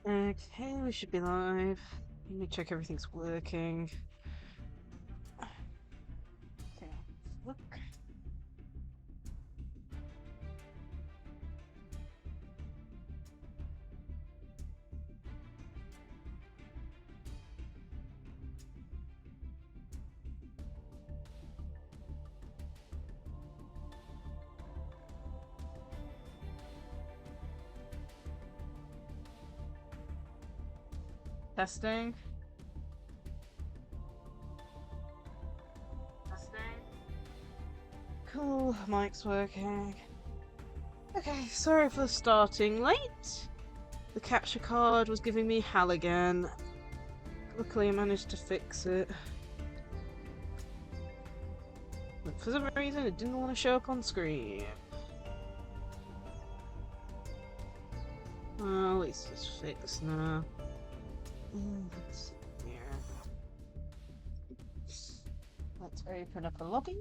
Okay, we should be live. Let me check everything's working. Okay, look. Testing. Testing. Cool, mic's working. Okay, sorry for starting late. The capture card was giving me hell again. Luckily I managed to fix it. But for some reason it didn't want to show up on screen. Well, at least it's fixed now. Let's see here. Let's open up a lobby.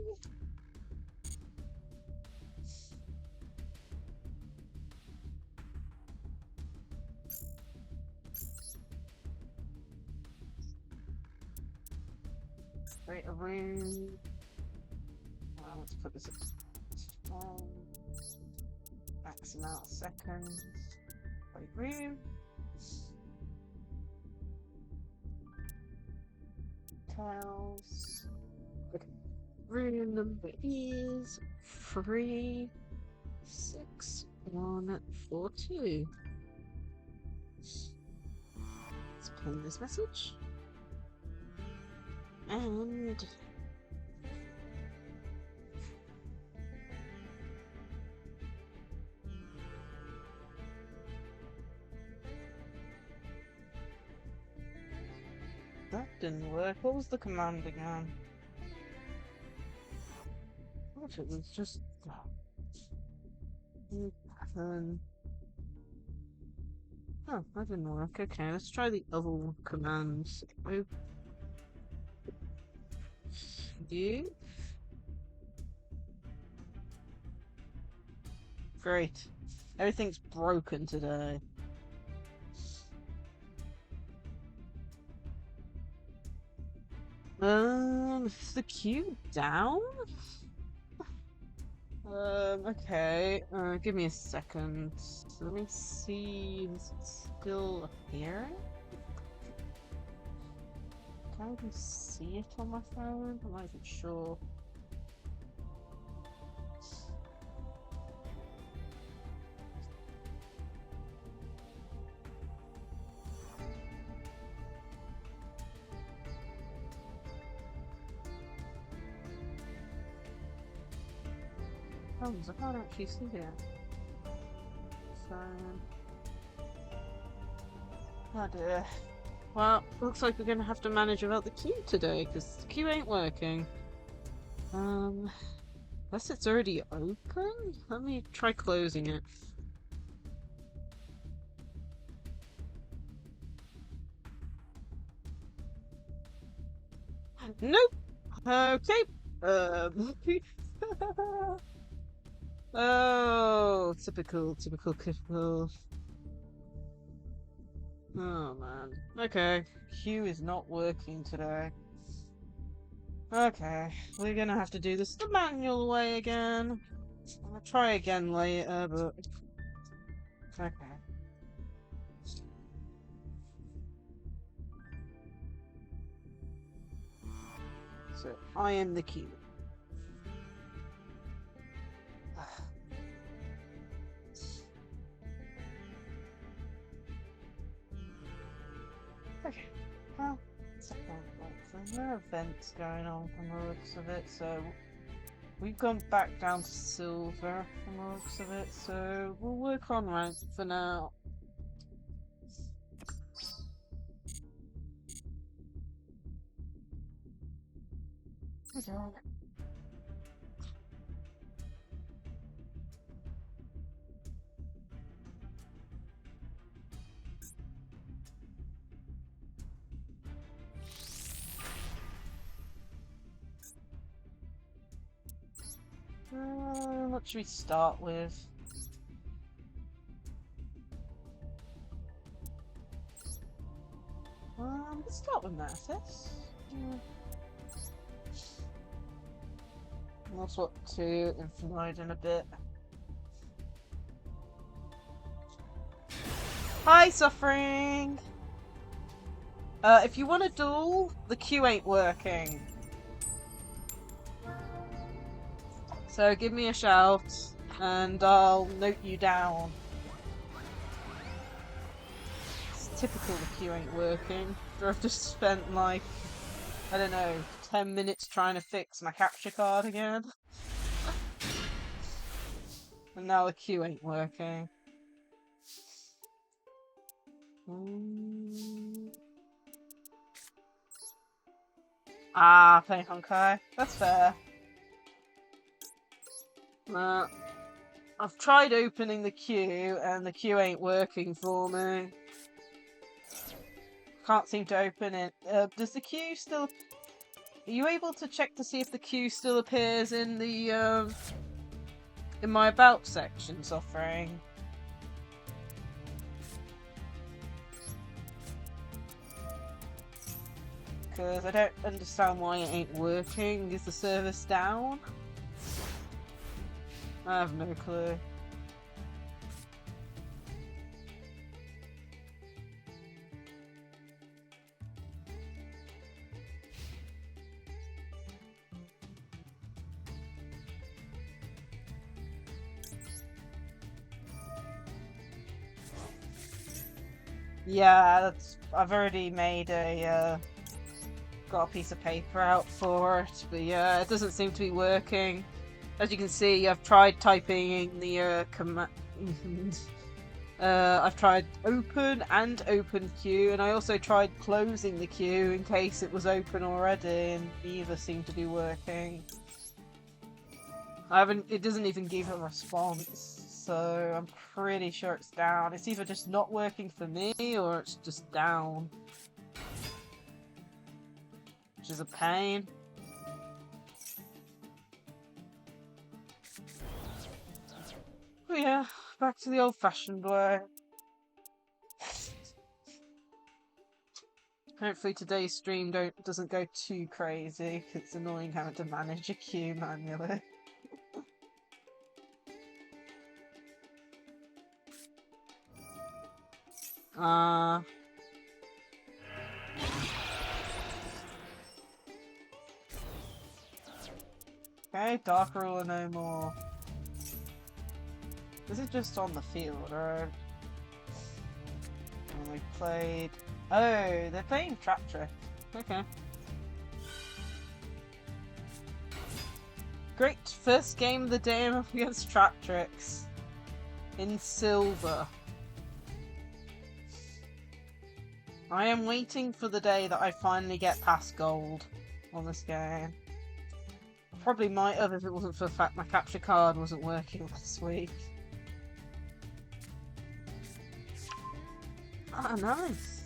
Create a room. Let's put this at max amount of seconds. Create room. Tiles. Okay. Room number is 36142. Let's pin this message. And that didn't work. What was the command again? What if it was just oh, that didn't work. Okay, let's try the other commands. You. Great. Everything's broken today. Is the queue down? Okay. Give me a second. Let me see. Is it still appearing? Can I even see it on my phone? I'm not even sure. Oh, I can't actually see it. So... oh dear. Well, looks like we're gonna have to manage without the queue today, because the queue ain't working. Unless it's already open? Let me try closing it. Nope! Okay. Oh, typical. Oh man. Okay. Q is not working today. Okay, we're gonna have to do this the manual way again. I'll try again later, but... okay. So, I am the Q. Okay, well, there's no events going on from the looks of it, so we've gone back down to silver from the looks of it, so we'll work on rank for now. Okay. What should we start with? Let's start with Mantis. I'll swap to Infinite in a bit. Hi, Suffering! If you want a duel, the queue ain't working. So give me a shout, and I'll note you down. It's typical the queue ain't working. After I've just spent like, I don't know, 10 minutes trying to fix my capture card again. And now the queue ain't working. Ah, playing Honkai. That's fair. I've tried opening the queue and the queue ain't working for me. Can't seem to open it. Does the queue still... Are you able to check to see if the queue still appears in the, in my About section, Suffering? Because I don't understand why it ain't working. Is the service down? I have no clue. Yeah, I've already made a, got a piece of paper out for it, but yeah, it doesn't seem to be working. As you can see, I've tried typing the command. I've tried open and open queue, and I also tried closing the queue in case it was open already, and neither seemed to be working. It doesn't even give a response, so I'm pretty sure it's down. It's either just not working for me, or it's just down. Which is a pain. Oh yeah, back to the old-fashioned way. Hopefully today's stream doesn't go too crazy, 'cause it's annoying having to manage a queue manually. Okay, Dark Ruler no more. This is just on the field, right? And we played... Oh, they're playing Trap Trick. Okay. Great, first game of the day against Trap Tricks. In silver. I am waiting for the day that I finally get past gold on this game. I probably might have if it wasn't for the fact my capture card wasn't working last week. Ah, nice.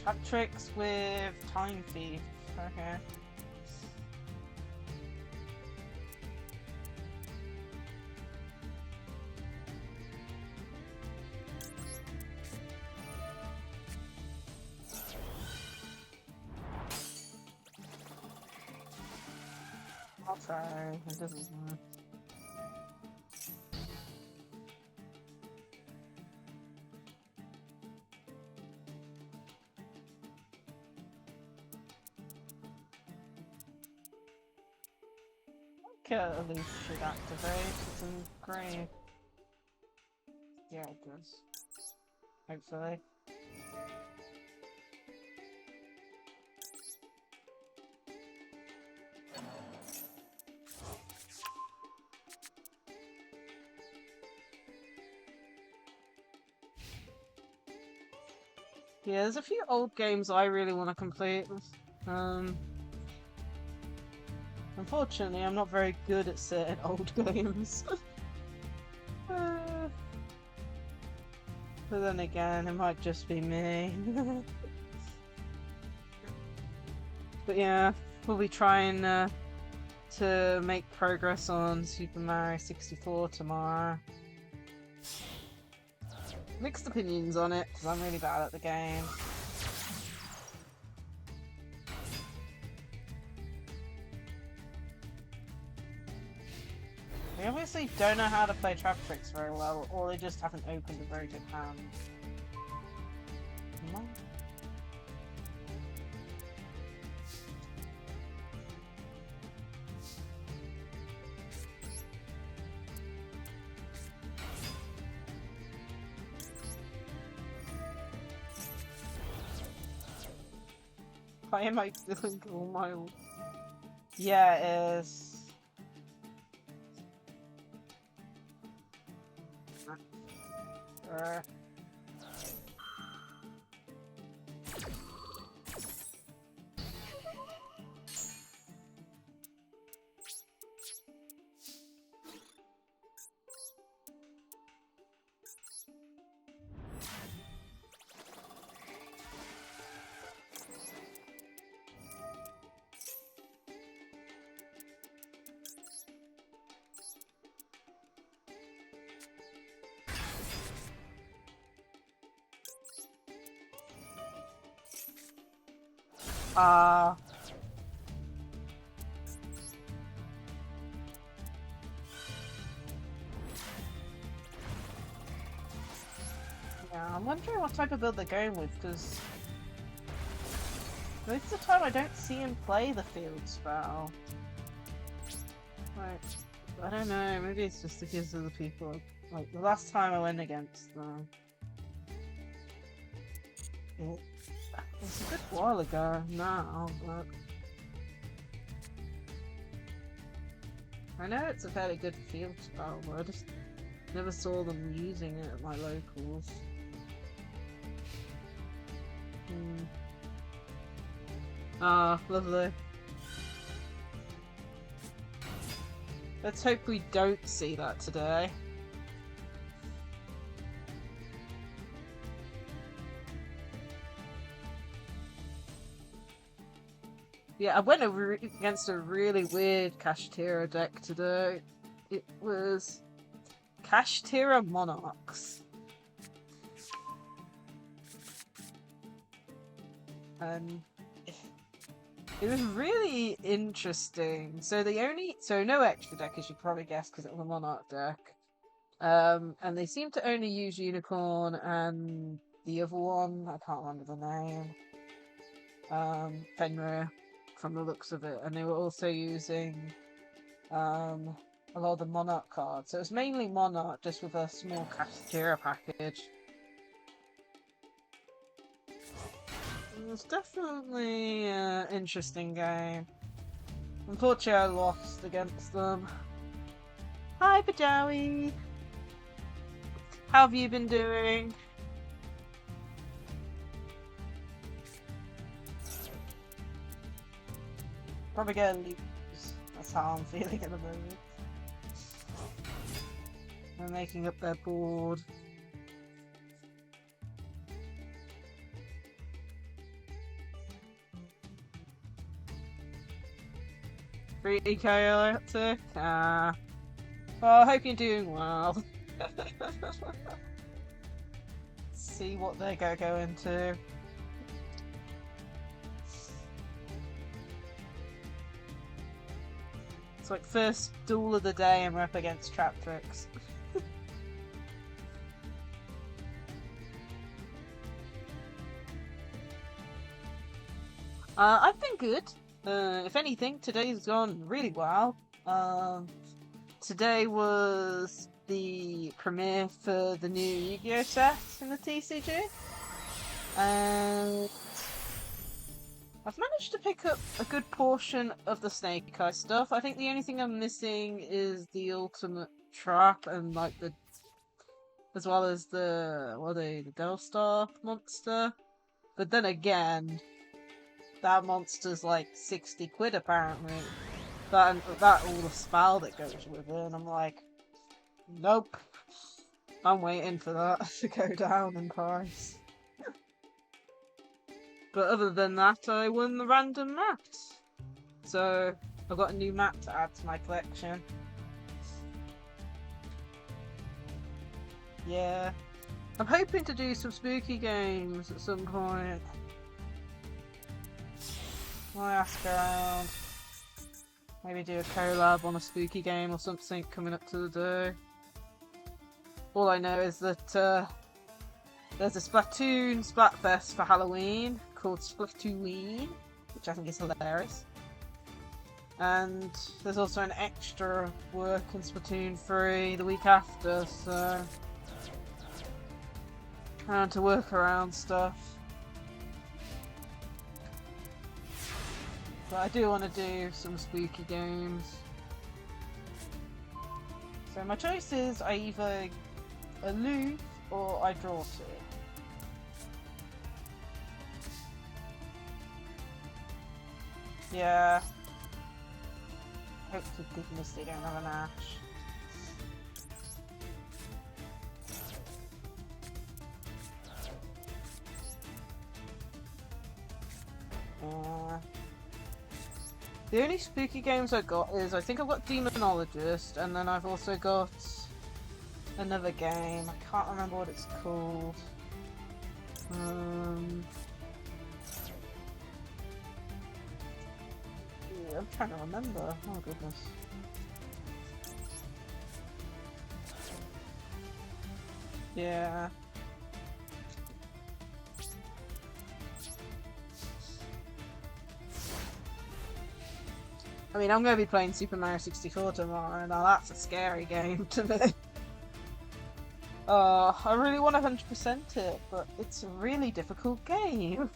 Trap Tricks with Time Thief. Okay. I'll try. It doesn't work. At least should activate. It's in green. Yeah, it does. Hopefully. Yeah, there's a few old games I really want to complete. Unfortunately, I'm not very good at certain old games. But then again, it might just be me. But yeah, we'll be trying to make progress on Super Mario 64 tomorrow. mixed opinions on it because I'm really bad at the game. They obviously don't know how to play trap tricks very well, or they just haven't opened a very good hand. Why am I feeling all my... Yeah, it is. Yeah, I'm wondering what type of build they're going with, because most of the time I don't see him play the field spell. Like, I don't know, maybe it's just because of the people. Like, the last time I went against them, it was a good while ago now, but I know it's a fairly good field spell, but I just never saw them using it at my locals. Ah, lovely. Let's hope we don't see that today. Yeah, I went against a really weird Kashtira deck today. It was Kashtira Monarchs. And it was really interesting. So no extra deck, as you probably guessed, because it was a Monarch deck. And they seem to only use Unicorn and the other one, I can't remember the name. Fenrir, from the looks of it. And they were also using a lot of the Monarch cards. So it was mainly Monarch, just with a small Kashtira package. It's definitely an interesting game. Unfortunately, I lost against them. Hi, Bajawi! How have you been doing? Probably gonna lose. That's how I'm feeling at the moment. They're making up their board. Pretty chaotic. Well, I hope you're doing well. See what they're gonna go into. It's like first duel of the day and we're up against Trap Tricks. I've been good. If anything, today's gone really well. Today was the premiere for the new Yu-Gi-Oh set in the TCG. And I've managed to pick up a good portion of the Snake Eye stuff. I think the only thing I'm missing is the ultimate trap and like the... as well as the... what are they? The Delstar monster. But then again... that monster's like 60 quid apparently. That all the spell that goes with it, and I'm like, nope. I'm waiting for that to go down in price. But other than that, I won the random map. So I've got a new map to add to my collection. Yeah. I'm hoping to do some spooky games at some point. I'll ask around. Maybe do a collab on a spooky game or something coming up to the day. All I know is that there's a Splatoon Splatfest for Halloween called Splatooeen, which I think is hilarious. And there's also an extra work in Splatoon 3 the week after, so trying to work around stuff. But I do want to do some spooky games. So my choice is I either aloof or I draw to. Yeah. Hope to goodness they don't have an Ash. The only spooky games I got is, I think I've got Demonologist, and then I've also got another game. I can't remember what it's called. Yeah, I'm trying to remember. Oh goodness. Yeah. I mean, I'm going to be playing Super Mario 64 tomorrow, now that's a scary game to me. I really want to 100% it, but it's a really difficult game.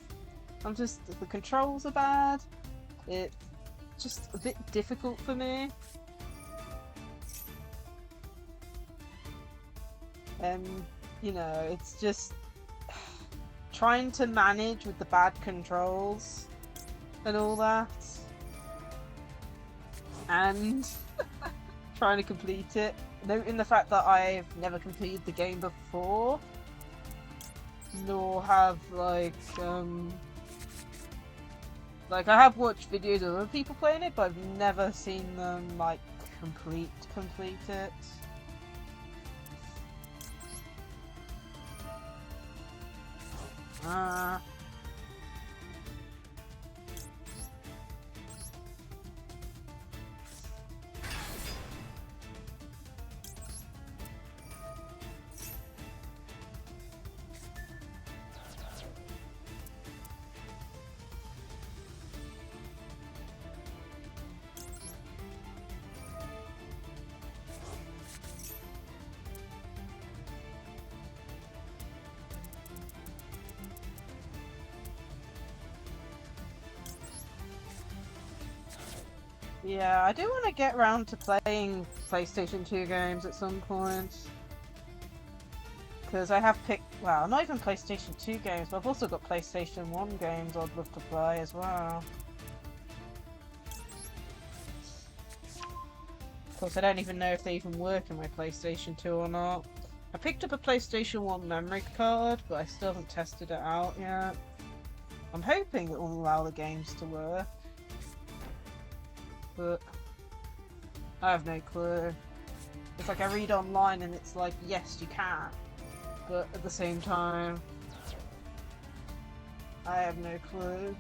The controls are bad, it's just a bit difficult for me. And, you know, it's just trying to manage with the bad controls and all that. And trying to complete it. Noting the fact that I've never completed the game before, nor have I have watched videos of other people playing it, but I've never seen them like complete it. Yeah, I do want to get round to playing PlayStation 2 games at some point. Because I have picked, well, not even PlayStation 2 games, but I've also got PlayStation 1 games I'd love to play as well. Of course, I don't even know if they even work in my PlayStation 2 or not. I picked up a PlayStation 1 memory card, but I still haven't tested it out yet. I'm hoping it will allow the games to work. But I have no clue. It's like I read online and it's like, yes, you can. But at the same time, I have no clue.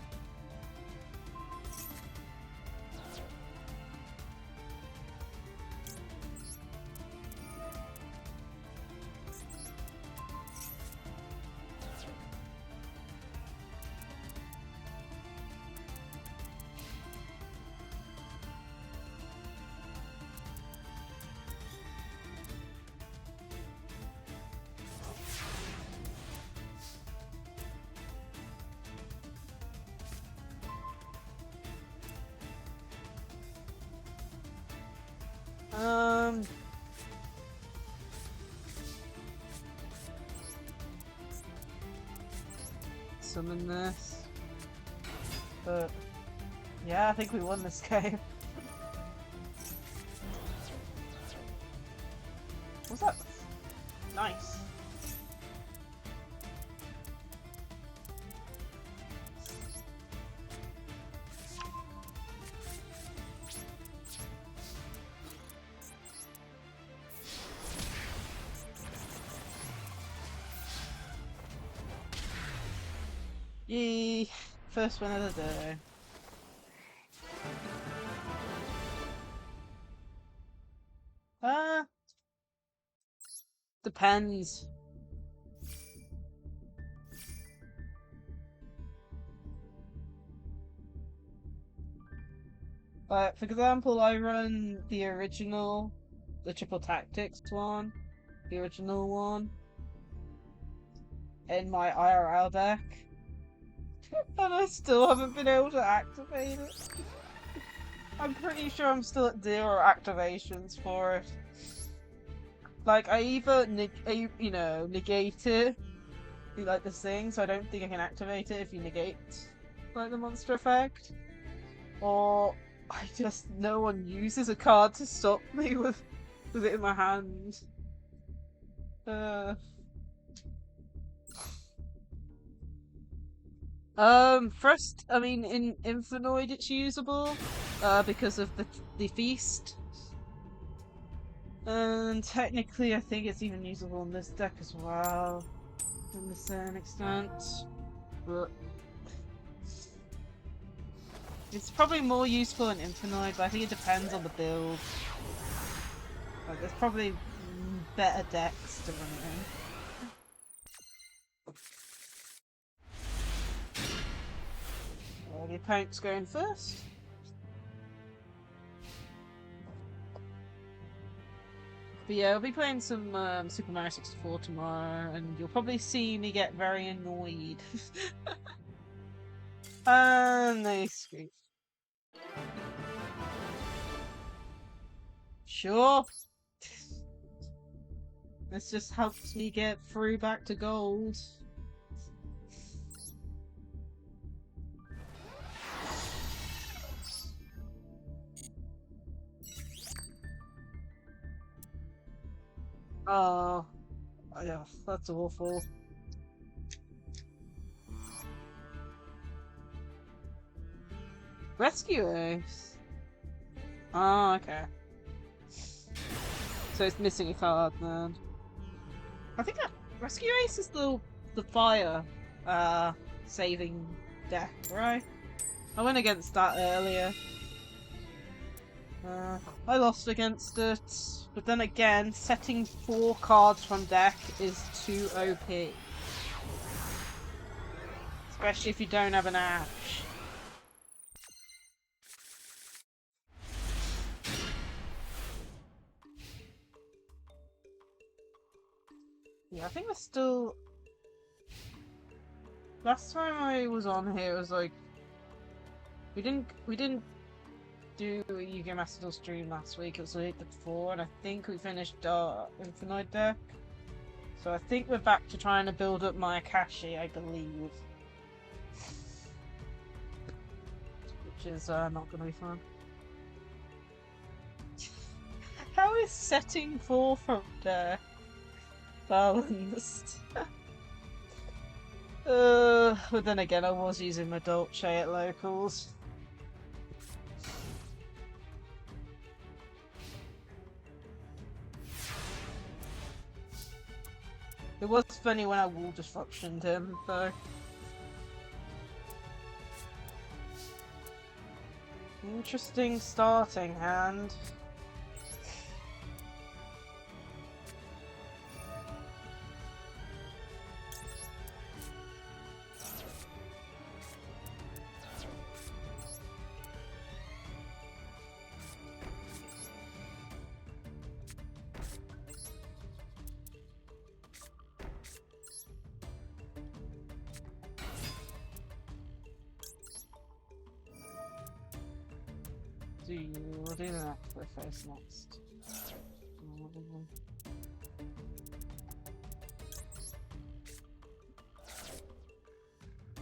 Summon this. But yeah, I think we won this game. What's that? Nice. Yee! First one of the day. Uh, depends. But for example, I run the original, the Triple Tactics one, the original one, in my IRL deck, and I still haven't been able to activate it. I'm pretty sure I'm still at 0 activations for it. Like, I either negate it, like this thing, so I don't think I can activate it if you negate, like, the monster effect, or no one uses a card to stop me with it in my hand. First, I mean, in Infinite it's usable, because of the feast. And technically I think it's even usable in this deck as well, to a certain extent. But it's probably more useful in Infinite, but I think it depends on the build. Like, there's probably better decks to run it in. Well, the opponent's going first. But yeah, I'll be playing some Super Mario 64 tomorrow, and you'll probably see me get very annoyed. And they scream. Sure. This just helps me get through back to gold. Oh, yeah, that's awful. Rescue Ace. Oh, okay. So it's missing a card then. I think that Rescue Ace is the fire saving deck, right? I went against that earlier. I lost against it, but then again, setting 4 cards from deck is too OP. Especially if you don't have an Ash. Yeah, I think we're still... Last time I was on here, it was like... We didn't do a Yu-Gi-Oh Master Duel stream last week, it was the week before, and I think we finished our Infinite deck. So I think we're back to trying to build up my Akashi, I believe. Which is not going to be fun. How is setting 4 from deck balanced? But then again, I was using my Dolce at locals. It was funny when I wall disruptioned him, though. Interesting starting hand. We'll do that for face next.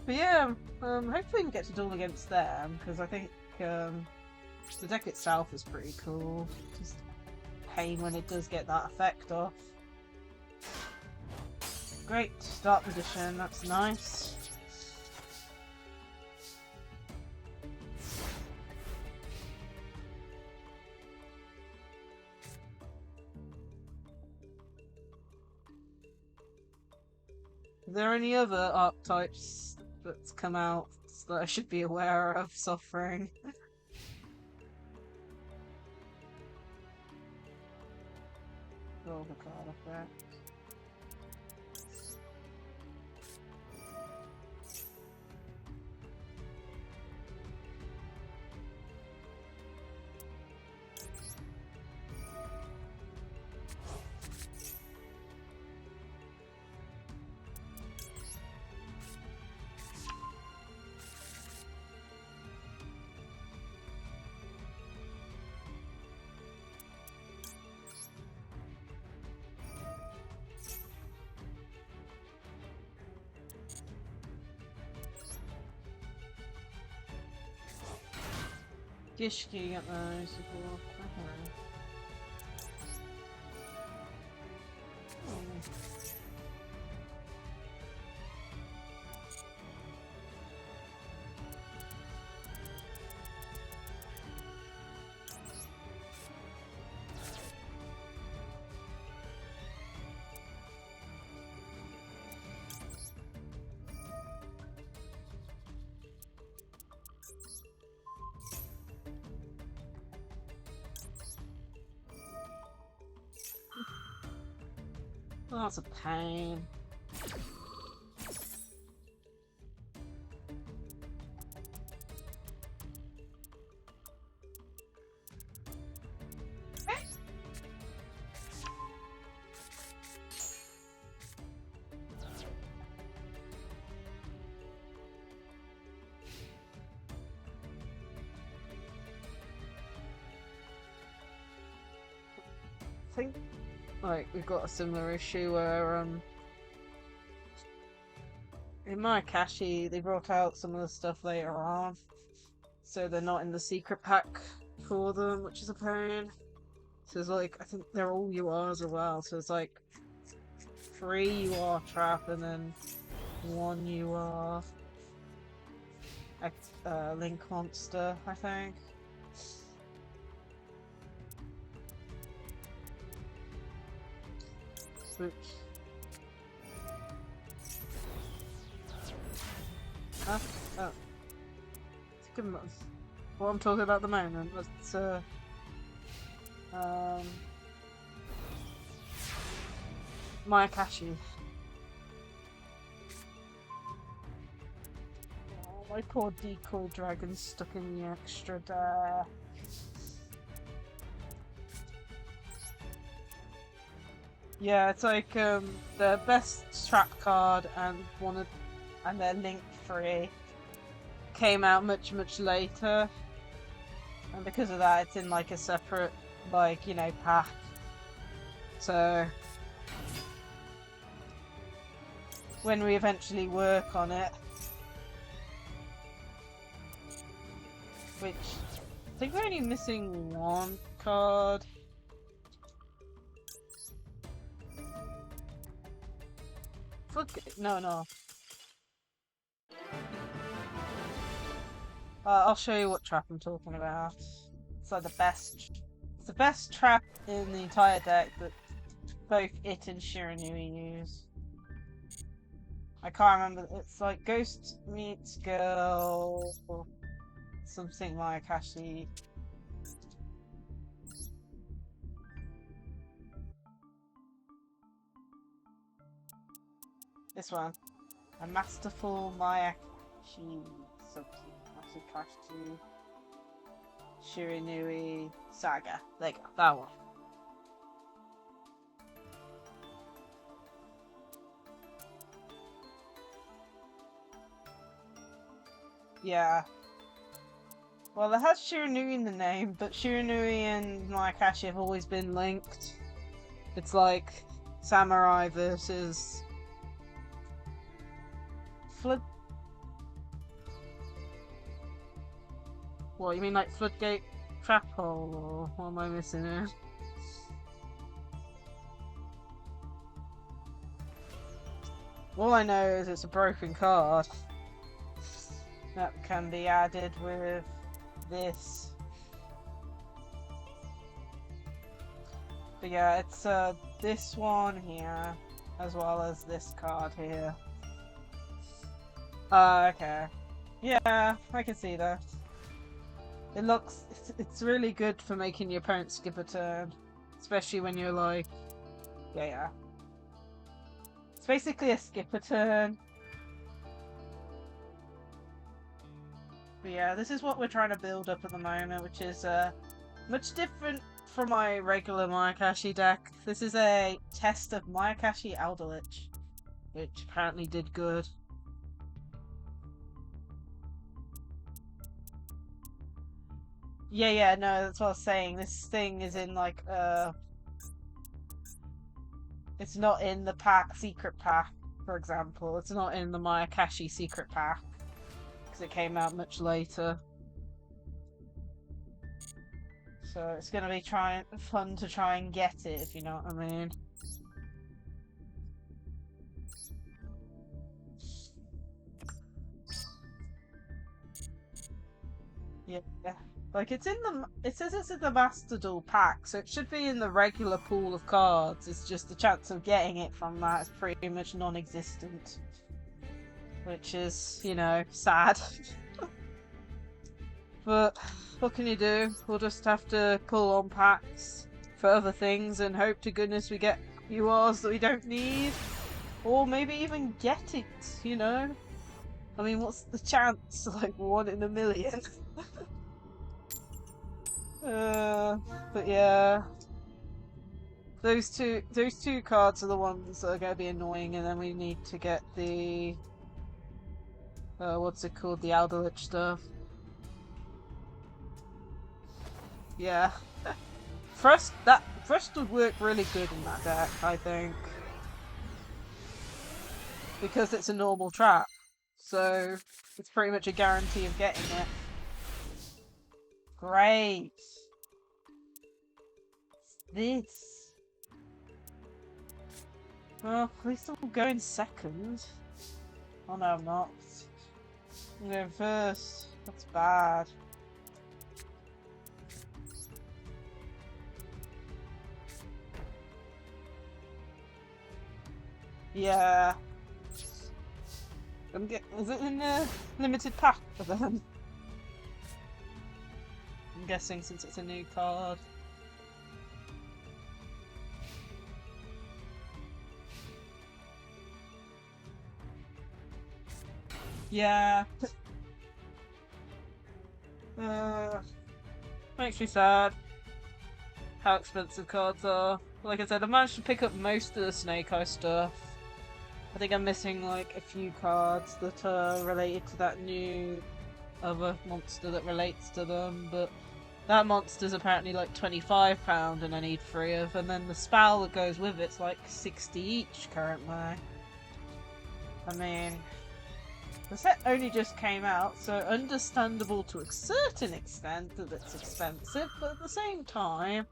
But yeah, hopefully we can get to duel against them, because I think the deck itself is pretty cool. Just pain when it does get that effect off. Great, start position, that's nice. Are there any other archetypes that's come out that I should be aware of suffering. Roll the card effect. Gishki at the support. Oh, that's a pain. I think like we've got a similar issue where in my Kashi they brought out some of the stuff later on, so they're not in the secret pack for them, which is a pain. So it's like I think they're all URs as well, so it's like 3 UR trap and then 1 UR Link monster, I think. Which oh, it's good enough. What I'm talking about at the moment was my Kashi. Oh, my poor decoy dragon stuck in the extra there. Yeah, it's like the best trap card and their Link 3 came out much later, and because of that it's in like a separate like, you know, pack. So when we eventually work on it, which I think we're only missing 1 card. No. I'll show you what trap I'm talking about. It's like it's the best trap in the entire deck that both it and Shiranui use. I can't remember. It's like Ghost meets Girl, or something like Kashi. This one. A Masterful Mayashi Masakashi Shiranui Saga. There you go, that one. Yeah. Well, it has Shiranui in the name, but Shiranui and Mayakashi have always been linked. It's like Samurai versus Flood. What, you mean like Floodgate Trap Hole, or what am I missing here? All I know is it's a broken card that can be added with this. But yeah, it's this one here, as well as this card here. Okay. Yeah, I can see that. It looks, it's really good for making your opponent skip a turn. Especially when you're like, yeah. It's basically a skip a turn. But yeah, this is what we're trying to build up at the moment, which is much different from my regular Mayakashi deck. This is a test of Mayakashi Aldalich, which apparently did good. Yeah, no, that's what I was saying. This thing is in like it's not in the secret pack, for example. It's not in the Mayakashi secret pack because it came out much later. So it's gonna be fun to try and get it, if you know what I mean. Yeah. Like it says it's in the Master Duel pack, so it should be in the regular pool of cards. It's just the chance of getting it from that is pretty much non-existent. Which is, you know, sad. But what can you do? We'll just have to pull on packs for other things and hope to goodness we get URs that we don't need. Or maybe even get it, you know? I mean, what's the chance? Like 1 in a million. But yeah. Those two cards are the ones that are going to be annoying, and then we need to get the what's it called, the Aldalich stuff. Yeah, Thrust would work really good in that deck, I think, because it's a normal trap, so it's pretty much a guarantee of getting it. Great. This. Well, at least I'm going second. Oh no, I'm not. I'm going first. That's bad. Yeah. Is it in a limited pack for them? I'm guessing since it's a new card. Yeah. Makes me sad how expensive cards are. Like I said, I managed to pick up most of the Snake Eye stuff. I think I'm missing like a few cards that are related to that new other monster that relates to them, but that monster's apparently like £25 and I need 3 of, and then the spell that goes with it's like 60 each currently. I mean, the set only just came out, so understandable to a certain extent that it's expensive, but at the same time,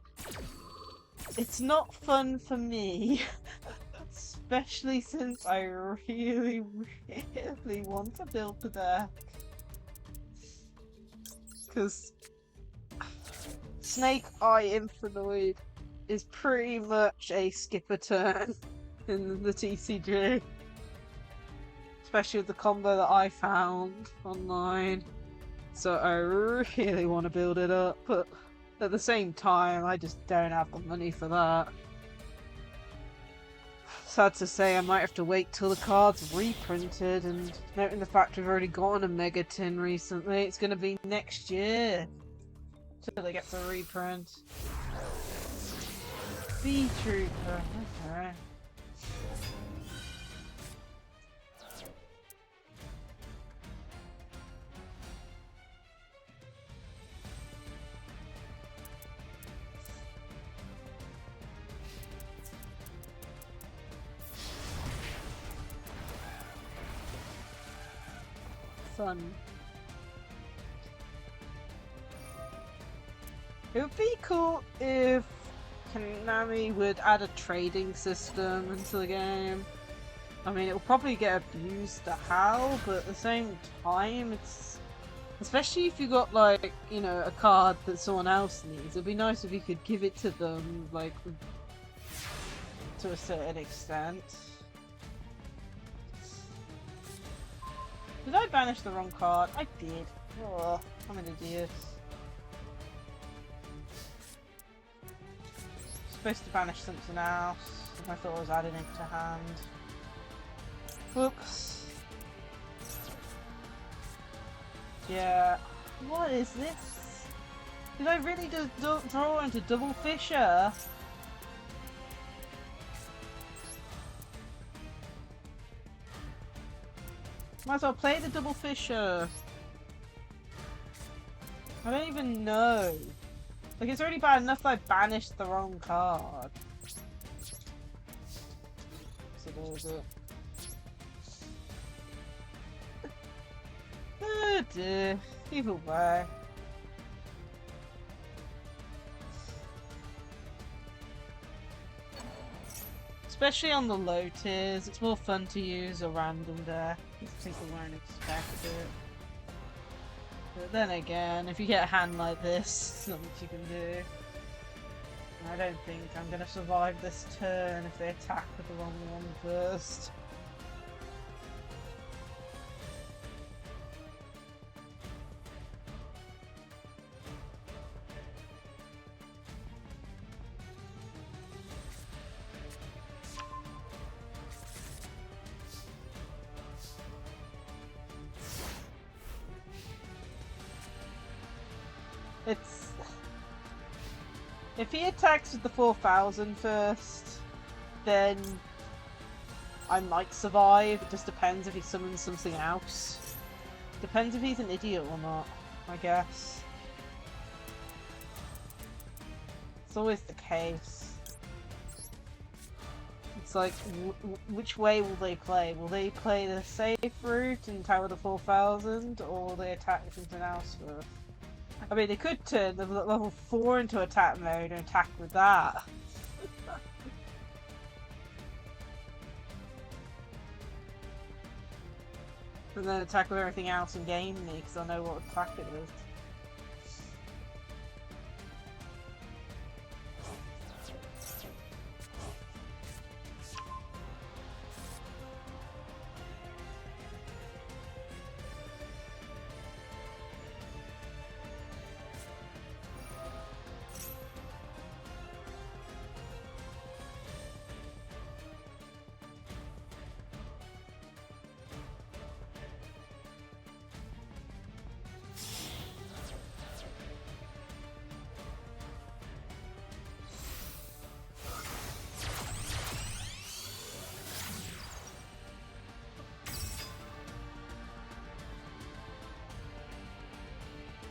it's not fun for me. Especially since I really, really want to build the deck. Because Snake Eye Infinite is pretty much a skip a turn in the TCG. Especially with the combo that I found online. So I really want to build it up, but at the same time, I just don't have the money for that. Sad to say, I might have to wait till the card's reprinted, and noting the fact we've already gotten a Mega Tin recently, it's going to be next year till they get the reprint. vtuber, okay. Fun. It would be cool if Konami would add a trading system into the game. I mean, it'll probably get abused to hell, but at the same time, it's... Especially if you got, like, you know, a card that someone else needs. It'd be nice if you could give it to them, like, to a certain extent. Did I banish the wrong card? I did. Oh, I'm an idiot. Supposed to banish something else. I thought I was adding it to hand. Whoops. Yeah. What is this? Did I really just draw into Double Fisher? Might as well play the Double Fisher. I don't even know. Like, it's already bad enough that I banished the wrong card. So there's it. Oh dear. Either way. Especially on the low tiers, it's more fun to use a random deck because people won't expect it. But then again, if you get a hand like this, there's not much you can do. I don't think I'm gonna survive this turn if they attack with the wrong one first. It's... If he attacks with the 4,000 first, then I might survive. It just depends if he summons something else. Depends if he's an idiot or not, I guess. It's always the case. It's like, which way will they play? Will they play the safe route and tower the 4,000, or will they attack with something else first? I mean, they could turn the level 4 into attack mode and attack with that. And then attack with everything else and game me, because I know what attack it is.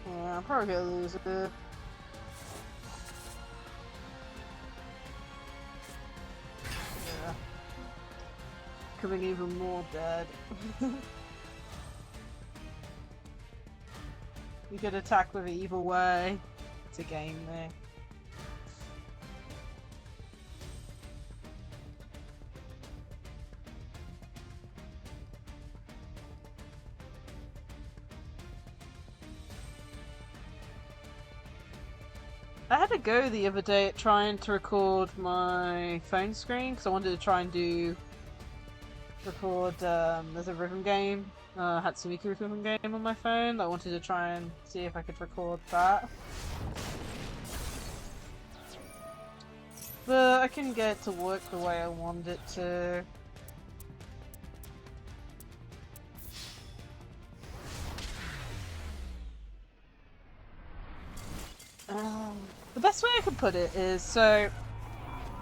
Yeah, I'm probably gonna lose it. Yeah. Becoming even more dead. You could attack with it either way to game me. I had a go the other day at trying to record my phone screen because I wanted to try and record, there's a rhythm game, Hatsumiki rhythm game on my phone. I wanted to try and see if I could record that. But I couldn't get it to work the way I wanted it to. The best way I can put it is, so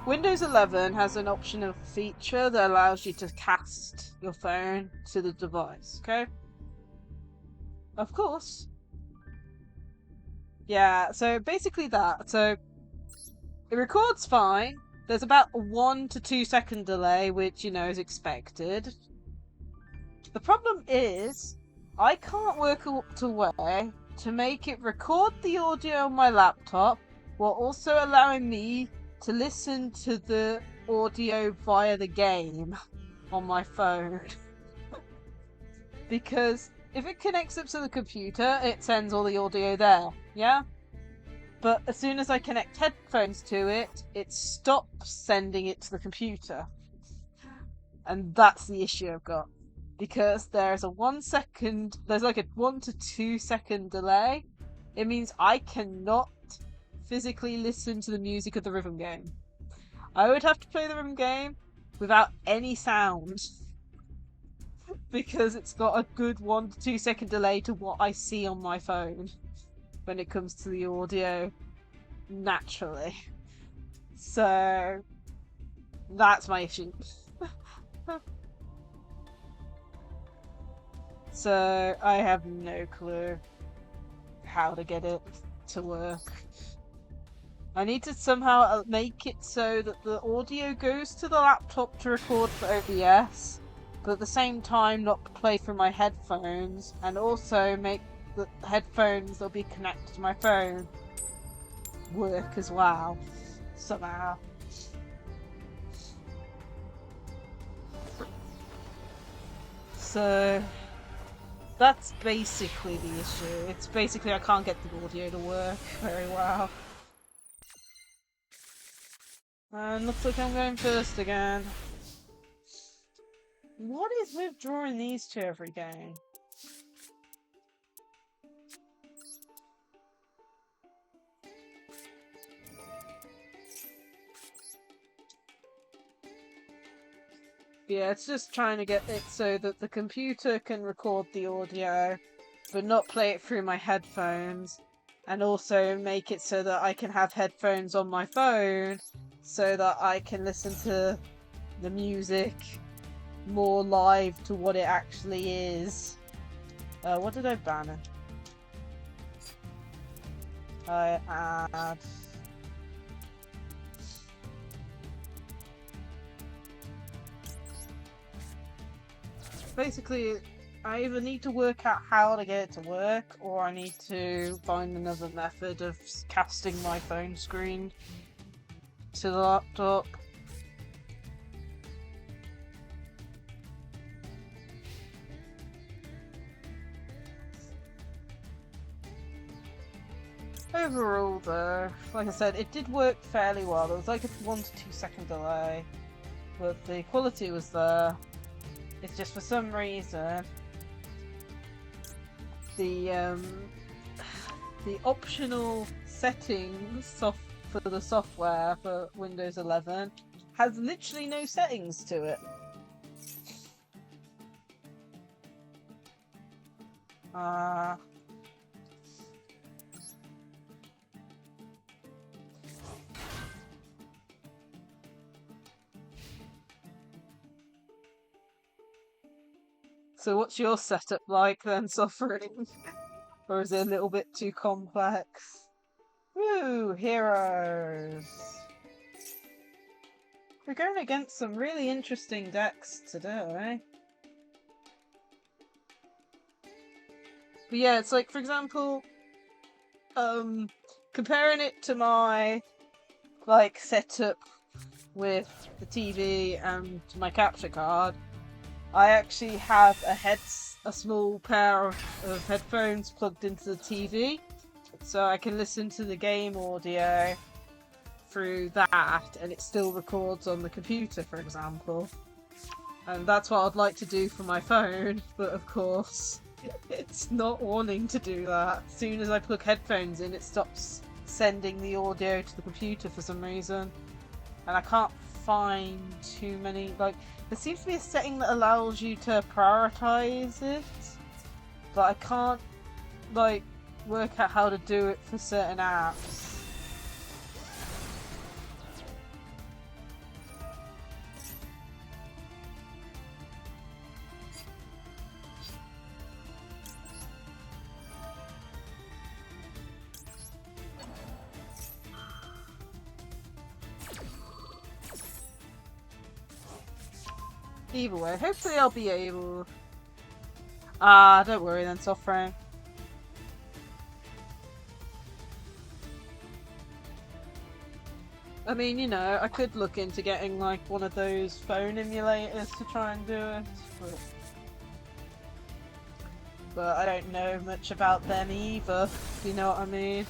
Windows 11 has an optional feature that allows you to cast your phone to the device, okay? Of course. Yeah, so basically that. So it records fine. There's about a 1 to 2 second delay, which, you know, is expected. The problem is, I can't work out a way to make it record the audio on my laptop while also allowing me to listen to the audio via the game on my phone. Because if it connects up to the computer, it sends all the audio there, yeah? But as soon as I connect headphones to it, it stops sending it to the computer. And that's the issue I've got. because there's like a 1 to 2 second delay. It means I cannot physically listen to the music of the rhythm game. I would have to play the rhythm game without any sound because it's got a good 1 to 2 second delay to what I see on my phone when it comes to the audio naturally. So that's my issue. So I have no clue how to get it to work. I need to somehow make it so that the audio goes to the laptop to record for OBS, but at the same time not play through my headphones, and also make the headphones that'll be connected to my phone work as well, somehow. So that's basically the issue. It's basically I can't get the audio to work very well. And looks like I'm going first again. What is with drawing these two every game? Yeah, it's just trying to get it so that the computer can record the audio, but not play it through my headphones, and also make it so that I can have headphones on my phone, so that I can listen to the music more live to what it actually is. What did I ban? I add... Basically, I either need to work out how to get it to work, or I need to find another method of casting my phone screen to the laptop. Overall though, like I said, it did work fairly well. There was like a 1 to 2 second delay, but the quality was there. It's just for some reason the optional settings for the software for Windows 11 has literally no settings to it. So what's your setup like then, Suffering? Or is it a little bit too complex? Woo! Heroes! We're going against some really interesting decks today. But yeah, it's like, for example, comparing it to my, like, setup with the TV and my capture card, I actually have a small pair of headphones plugged into the TV, so I can listen to the game audio through that, and it still records on the computer, for example. And that's what I'd like to do for my phone, but of course, it's not wanting to do that. As soon as I plug headphones in, it stops sending the audio to the computer for some reason. And I can't find too many, like, there seems to be a setting that allows you to prioritize it, but I can't, like, work out how to do it for certain apps. Either way, hopefully I'll be able... don't worry then, Softframe. I mean, you know, I could look into getting, like, one of those phone emulators to try and do it, but I don't know much about them either, if you know what I mean.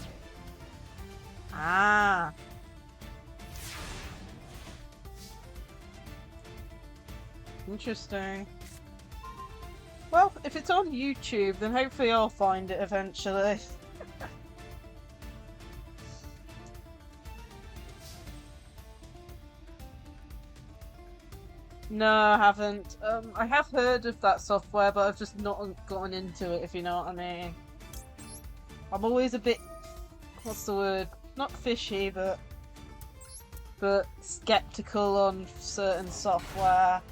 Ah! Interesting. Well, if it's on YouTube, then hopefully I'll find it eventually. No, I haven't. I have heard of that software, but I've just not gotten into it, if you know what I mean. I'm always a bit, what's the word? Not fishy, but skeptical on certain software.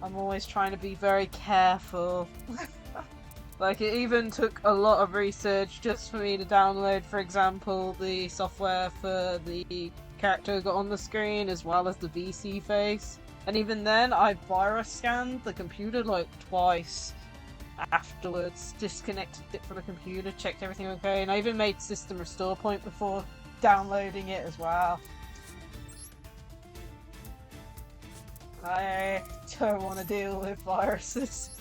I'm always trying to be very careful. Like, it even took a lot of research just for me to download, for example, the software for the character who got on the screen, as well as the VC face. And even then, I virus scanned the computer like twice afterwards, disconnected it from the computer, checked everything okay, and I even made system restore point before downloading it as well. I don't want to deal with viruses.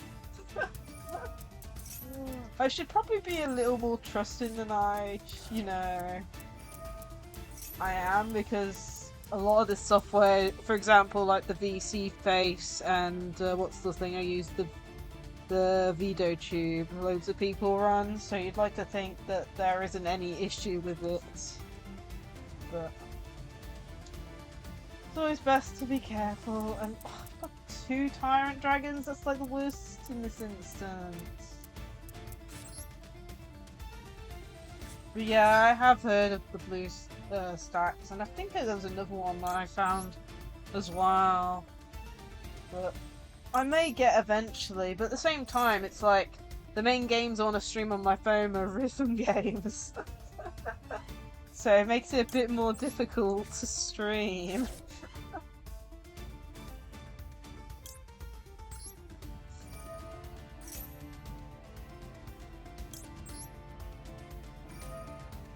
I should probably be a little more trusting than I am, because a lot of this software, for example, like the VC face and what's the thing I use, the vtuber, loads of people run, so you'd like to think that there isn't any issue with it, but it's always best to be careful. And I've got 2 tyrant dragons. That's like the worst in this instance. But yeah, I have heard of the blue stacks, and I think there was another one that I found as well. But I may get eventually. But at the same time, it's like the main games I want to stream on my phone are rhythm games. So it makes it a bit more difficult to stream.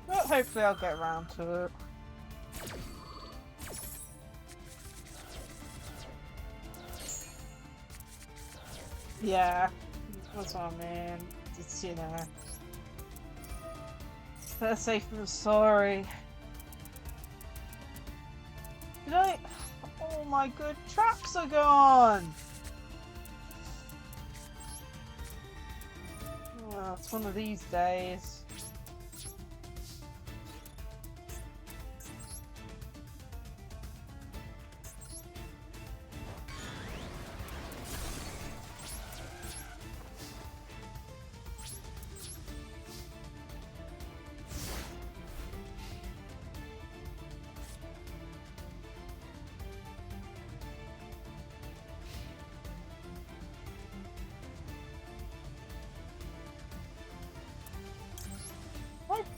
But hopefully I'll get around to it. Yeah, that's what I mean. It's, better safe than sorry. Did I? Oh my good, traps are gone! Oh, it's one of these days.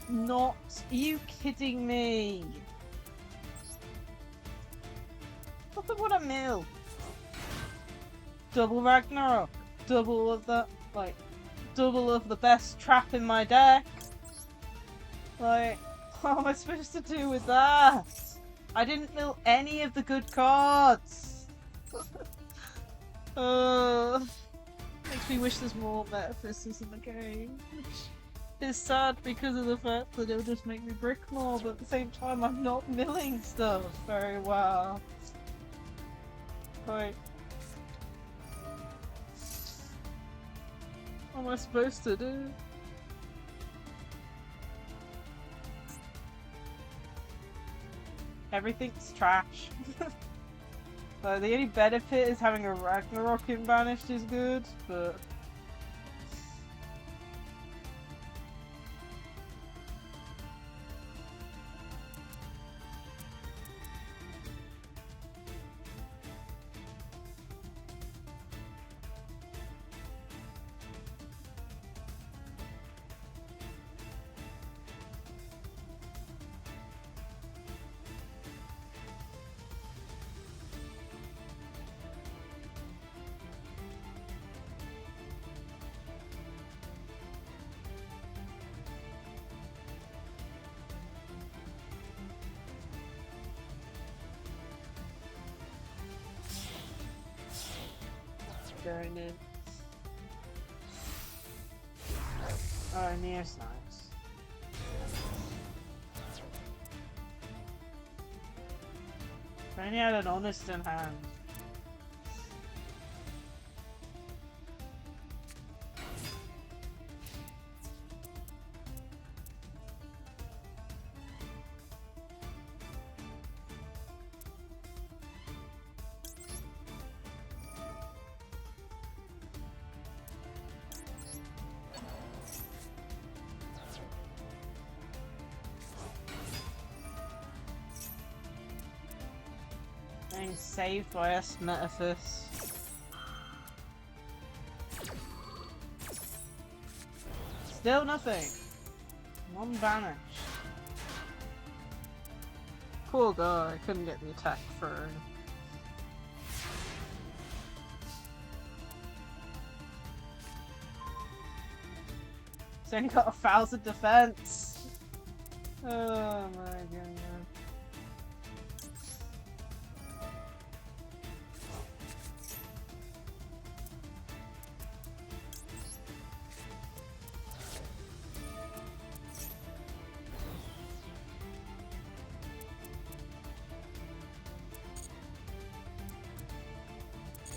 Not. Are you kidding me? Look at what a mill. Double Ragnarok. Double of the best trap in my deck. Like, what am I supposed to do with that? I didn't mill any of the good cards. Makes me wish there's more metaphysicists in the game. It's sad because of the fact that it'll just make me brick more, but at the same time I'm not milling stuff very well. Like, what am I supposed to do? Everything's trash. The only benefit is having a Ragnarok in Banished is good, but... Going in. Oh, Near's nice. If I only had an Honest in hand. Being saved by a Metaphys. Still nothing. One vanished. Poor guy, couldn't get the attack through. He's only got 1,000 defense. Oh my goodness.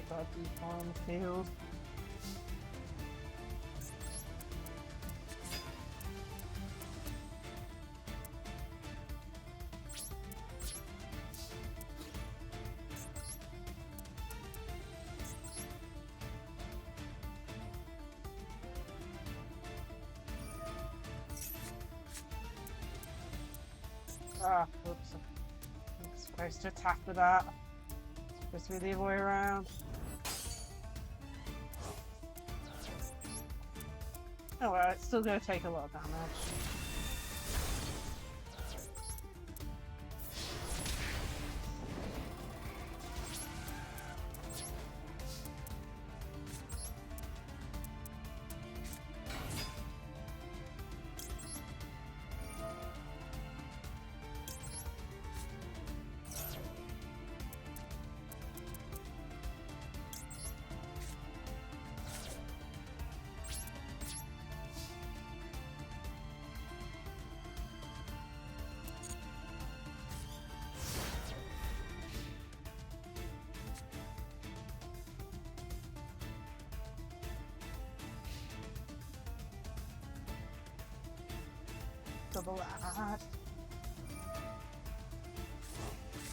Got deep on the field. Ah, oops. I'm supposed to attack with that. It's supposed to be the other way around. Oh well, it's still going to take a lot of damage. Double add.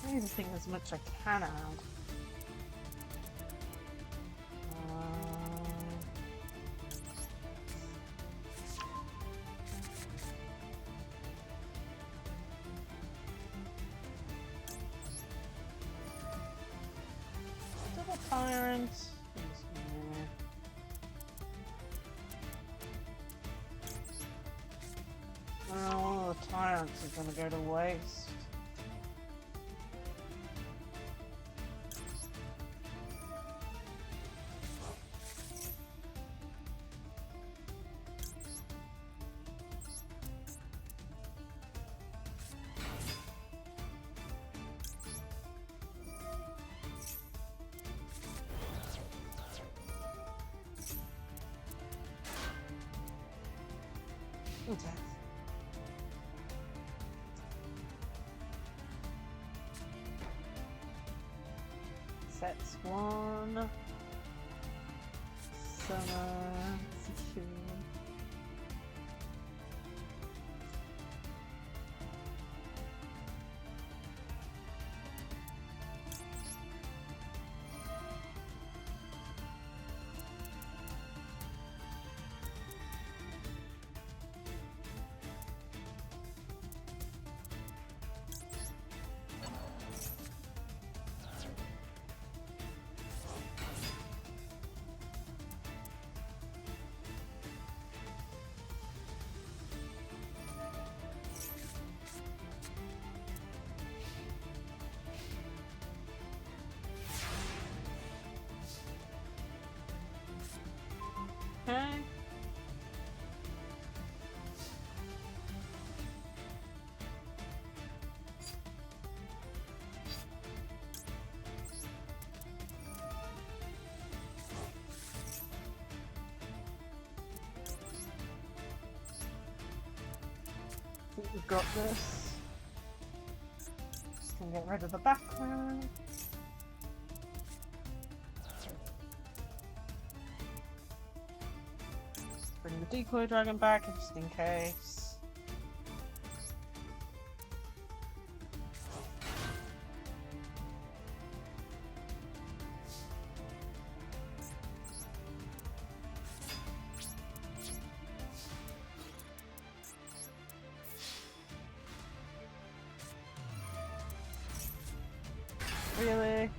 I need to think as much as I can add. Double tyrant. Oh, the tyrants are gonna go to waste. Okay. Sets one. Summer. Secure. Okay. I think we've got this. Just gonna get rid of the background. Bring the decoy dragon back just in case. Really?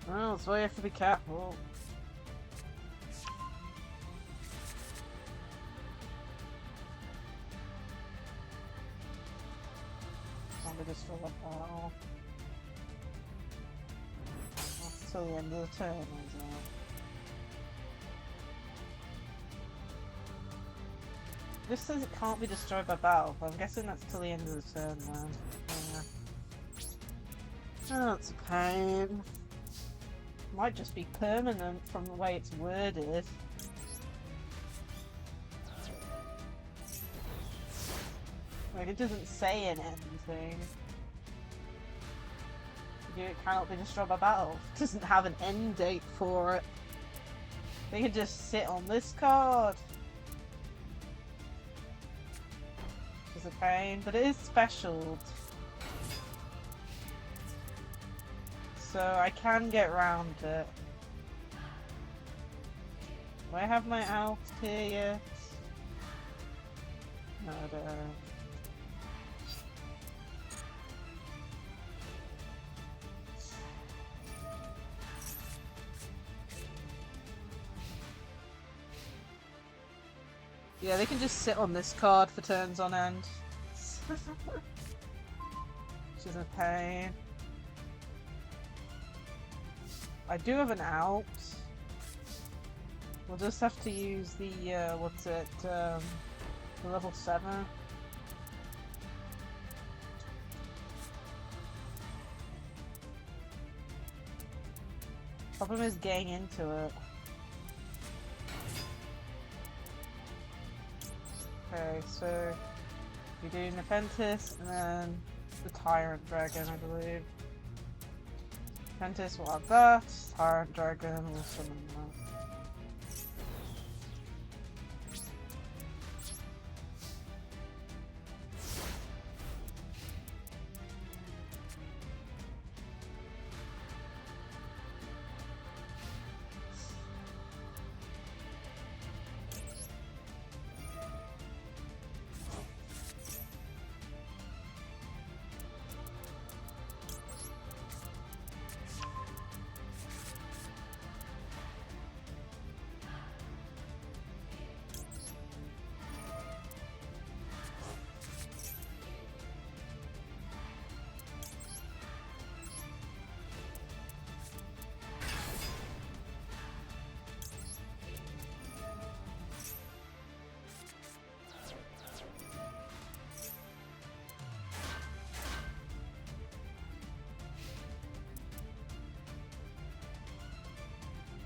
Oh, that's why you have to be careful. Can't be destroyed like that at all. That's till the end of the turn, isn't it? This says it can't be destroyed by battle, but I'm guessing that's till the end of the turn then. Yeah. Oh, that's a pain. Might just be permanent from the way it's worded. Like, it doesn't say in anything. It cannot be destroyed by battle. It doesn't have an end date for it. They can just sit on this card. Which is a pain, but it is special. So I can get around it. Do I have my elf here yet? No, I don't. Yeah, they can just sit on this card for turns on end. Which is a pain. I do have an out. We'll just have to use the, what's it, the level 7. Problem is getting into it. Okay, so we do Nepenthes and then the Tyrant Dragon, I believe. Nepenthes will have that, Tyrant Dragon will summon that.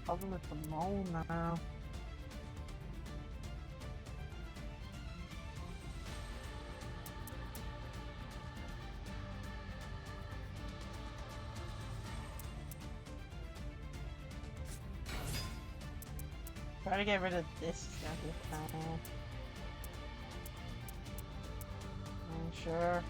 Problem with the mole now. Try to get rid of this is gonna be a pain. I'm sure.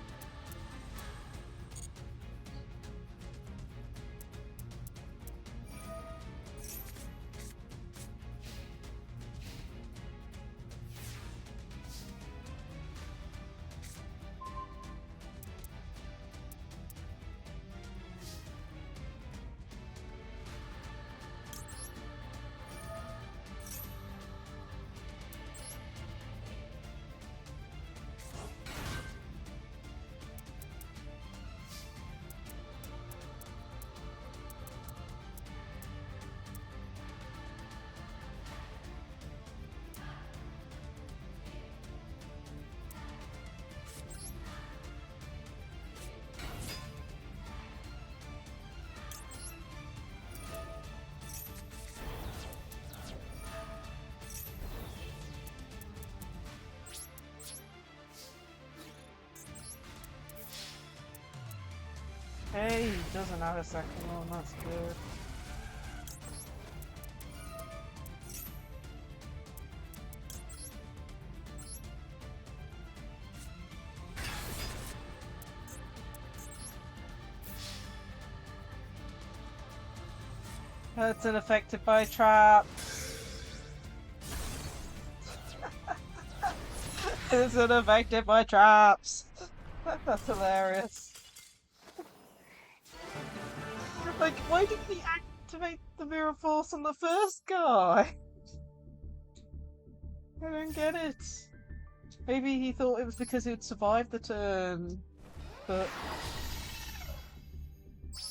Hey, he doesn't have a second one, that's good. That's unaffected by traps. It's unaffected by traps. That's hilarious. Like, why didn't he activate the mirror force on the first guy? I don't get it. Maybe he thought it was because he'd survived the turn, but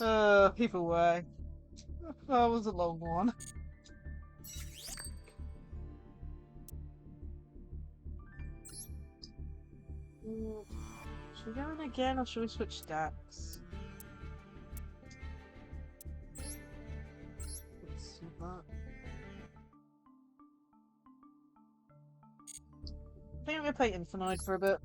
either way, that was a long one. Should we go in again, or should we switch decks? Let's see that. I think I'm gonna play Infinite for a bit.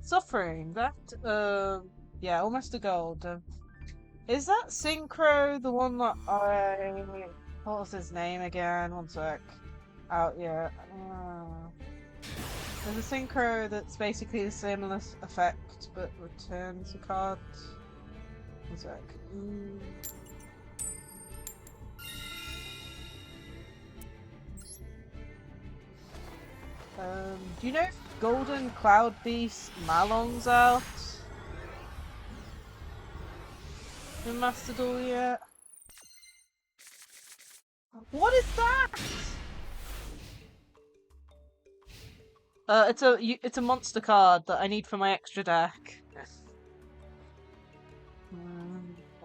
Suffering, that, yeah, almost a gold. Is that Synchro the one that what was his name again? One sec. Out, yeah. There's a Synchro that's basically the similar effect, but returns a card. One sec. Do you know if Golden Cloud Beast Malong's out in Master Duel yet? What is that? It's a monster card that I need for my extra deck.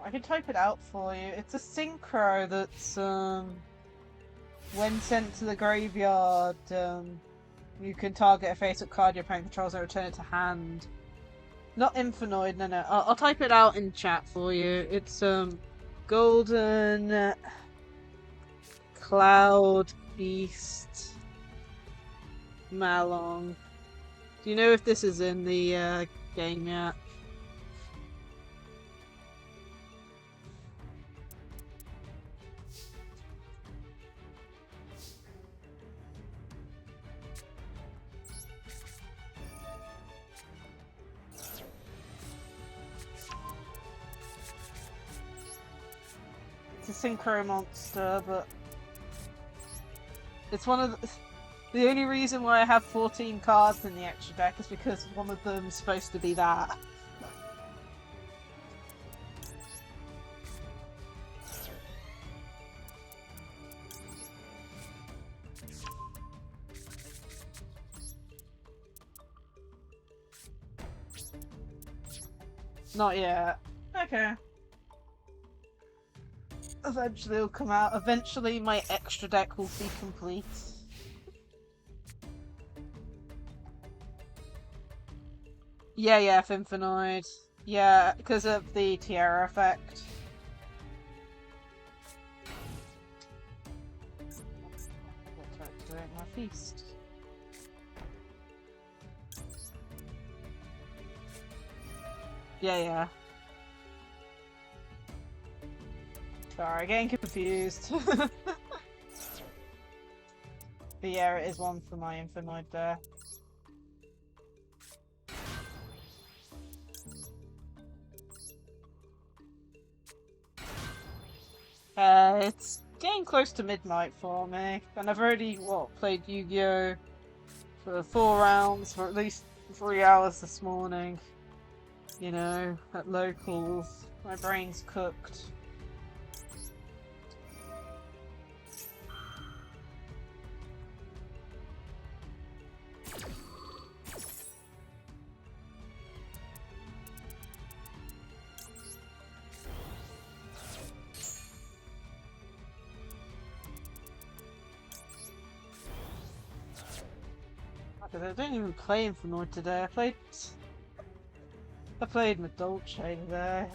I can type it out for you. It's a Synchro that's when sent to the graveyard, you can target a face-up card your opponent controls and return it to hand. Not Infinite, no. I'll type it out in chat for you. It's Golden Cloud Beast Malong. Do you know if this is in the game yet? It's a Synchro monster, but it's one of the only reason why I have 14 cards in the extra deck is because one of them is supposed to be that. Not yet. Okay. Eventually it'll come out. Eventually my extra deck will be complete. Yeah, Infinite. Yeah, because of the Tiara effect. Activate my feast. Yeah. Sorry, getting confused. But yeah, it is one for my Infinite there. It's getting close to midnight for me, and I've already, played Yu-Gi-Oh! For 4 rounds, for at least 3 hours this morning. You know, at locals. My brain's cooked. I didn't even play Infinite today. I played with Dolce today.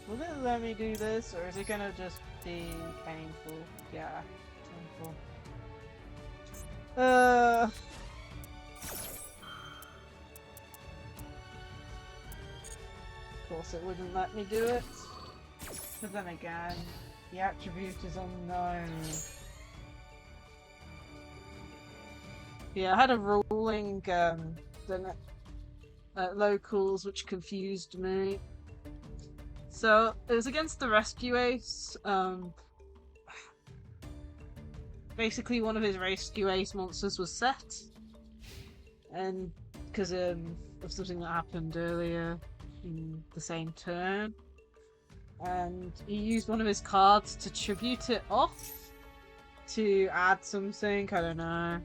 Will it let me do this, or is it gonna just be painful? Yeah, painful. Of course it wouldn't let me do it. But then again, the attribute is unknown. Yeah, I had a ruling, at locals, which confused me. So it was against the Rescue Ace. Basically, one of his Rescue Ace monsters was set, and because of something that happened earlier in the same turn, and he used one of his cards to tribute it off to add something. I don't know.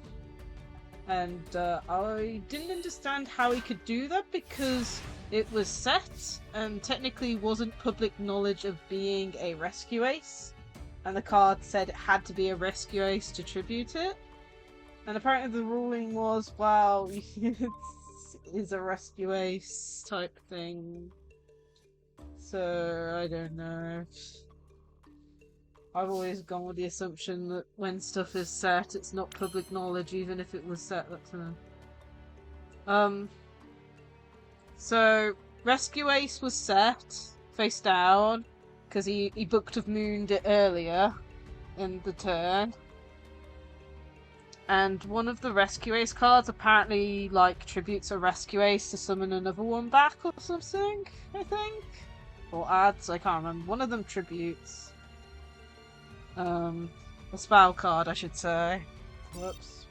And I didn't understand how he could do that because it was set and technically wasn't public knowledge of being a Rescue Ace, and the card said it had to be a Rescue Ace to tribute it. And apparently the ruling was, well, it's a Rescue Ace type thing. So I don't know. I've always gone with the assumption that when stuff is set, it's not public knowledge, even if it was set that time. So Rescue Ace was set face down because he booked of mooned it earlier in the turn, and one of the Rescue Ace cards apparently like tributes a Rescue Ace to summon another one back or something. I think, or adds. I can't remember. One of them tributes. A spell card, I should say. Whoops.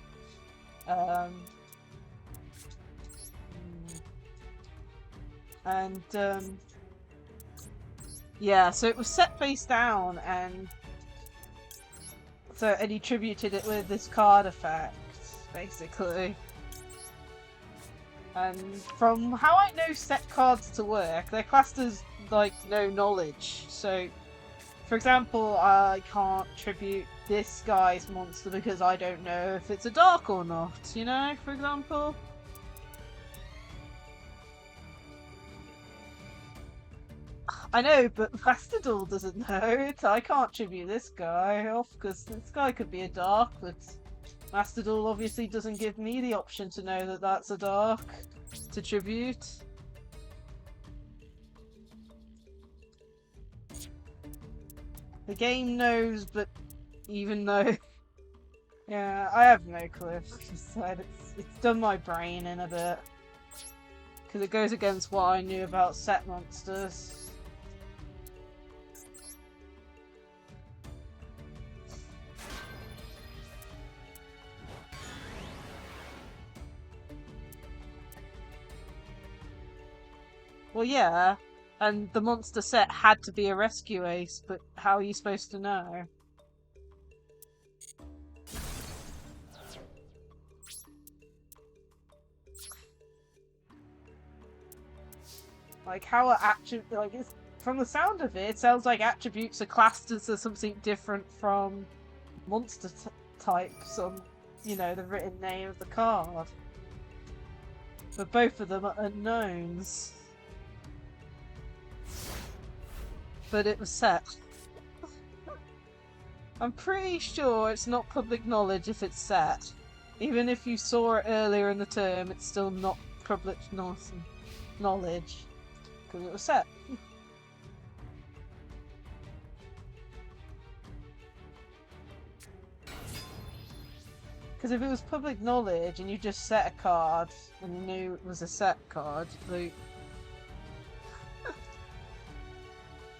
Yeah, so it was set face down, and he tributed it with this card effect, basically. And from how I know set cards to work, they're classed as, like, no knowledge. So, for example, I can't tribute this guy's monster because I don't know if it's a dark or not, you know, for example? I know, but Master Duel doesn't know. I can't tribute this guy off because this guy could be a dark, but Master Duel obviously doesn't give me the option to know that that's a dark to tribute. The game knows, but even though... yeah, I have no clue. It's done my brain in a bit. Because it goes against what I knew about set monsters. Well, yeah, and the monster set had to be a Rescue Ace, but how are you supposed to know? Like, how are attributes... like, from the sound of it, it sounds like attributes are classed as something different from monster types on, you know, the written name of the card. But both of them are unknowns. But it was set. I'm pretty sure it's not public knowledge if it's set. Even if you saw it earlier in the term, it's still not public knowledge. Because it was set. Because if it was public knowledge and you just set a card and you knew it was a set card, like...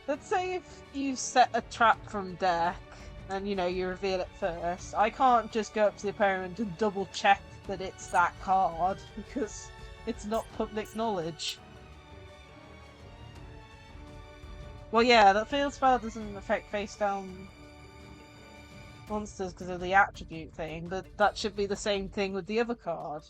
let's say if you set a trap from deck and, you know, you reveal it first, I can't just go up to the opponent and double check that it's that card because it's not public knowledge. Well, yeah, that field spell doesn't affect face down monsters because of the attribute thing, but that should be the same thing with the other card.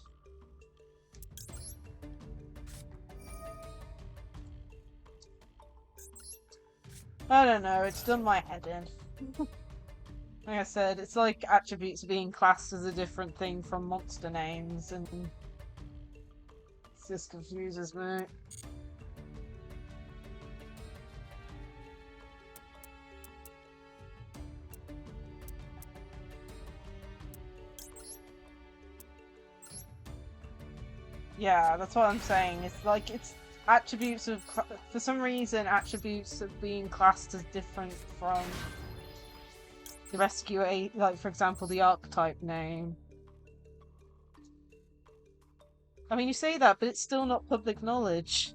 I don't know, it's done my head in. Like I said, it's like attributes being classed as a different thing from monster names, and it just confuses me. Yeah, that's what I'm saying. It's like, it's attributes of... for some reason, attributes of being classed as different from the Rescue Ace, like, for example, the archetype name. I mean, you say that, but it's still not public knowledge.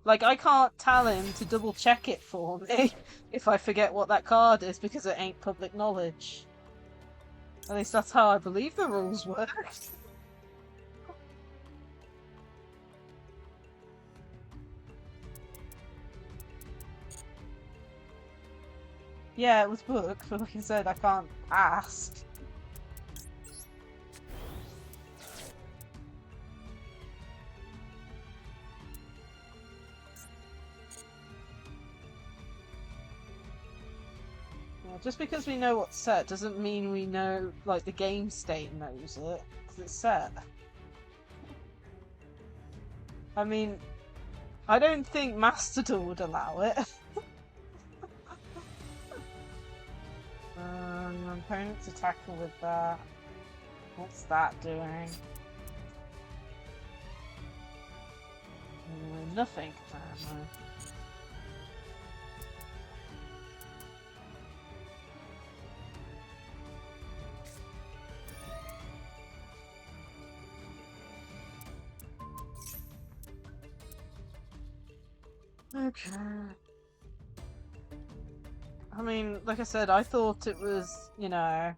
Like, I can't tell him to double check it for me if I forget what that card is because it ain't public knowledge. At least that's how I believe the rules work. Yeah, it was booked, but like I said, I can't ask. Yeah, just because we know what's set doesn't mean we know, like, the game state knows it, because it's set. I mean, I don't think Master Duel would allow it. My opponent's attacking with that. What's that doing? Nothing. Okay. I mean, like I said, I thought it was, you know,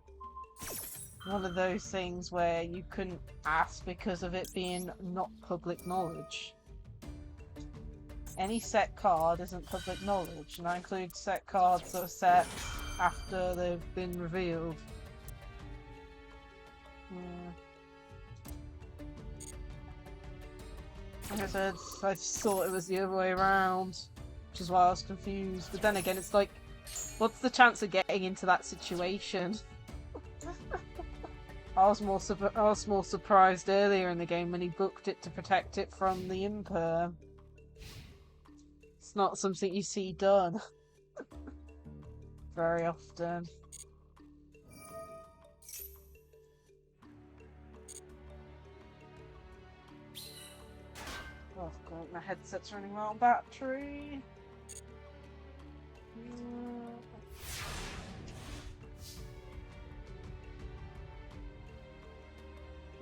one of those things where you couldn't ask because of it being not public knowledge. Any set card isn't public knowledge, and that includes set cards that are set after they've been revealed. Like I said, I just thought it was the other way around, which is why I was confused. But then again, it's like, what's the chance of getting into that situation? I was more surprised earlier in the game when he booked it to protect it from the imperm. It's not something you see done very often. Oh god, my headset's running low on battery.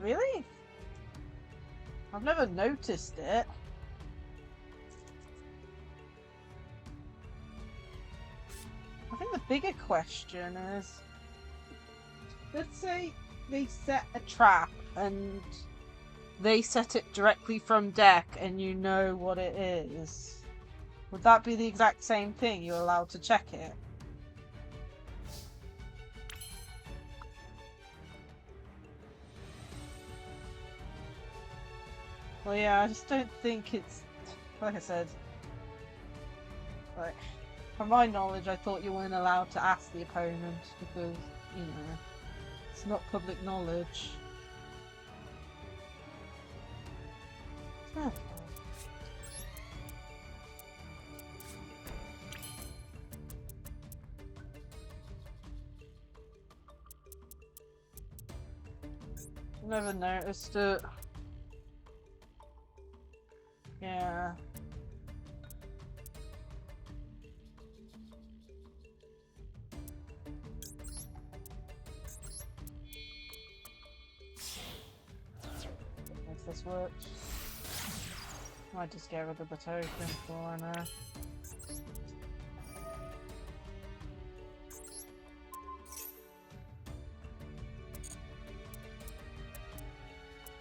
Really? I've never noticed it. I think the bigger question is, let's say they set a trap and they set it directly from deck and you know what it is. Would that be the exact same thing? You're allowed to check it? Well, yeah, I just don't think it's... Like I said, like, from my knowledge, I thought you weren't allowed to ask the opponent because, you know, it's not public knowledge. Huh. Never noticed it. Yeah. If this works. Might just get rid of the token for now.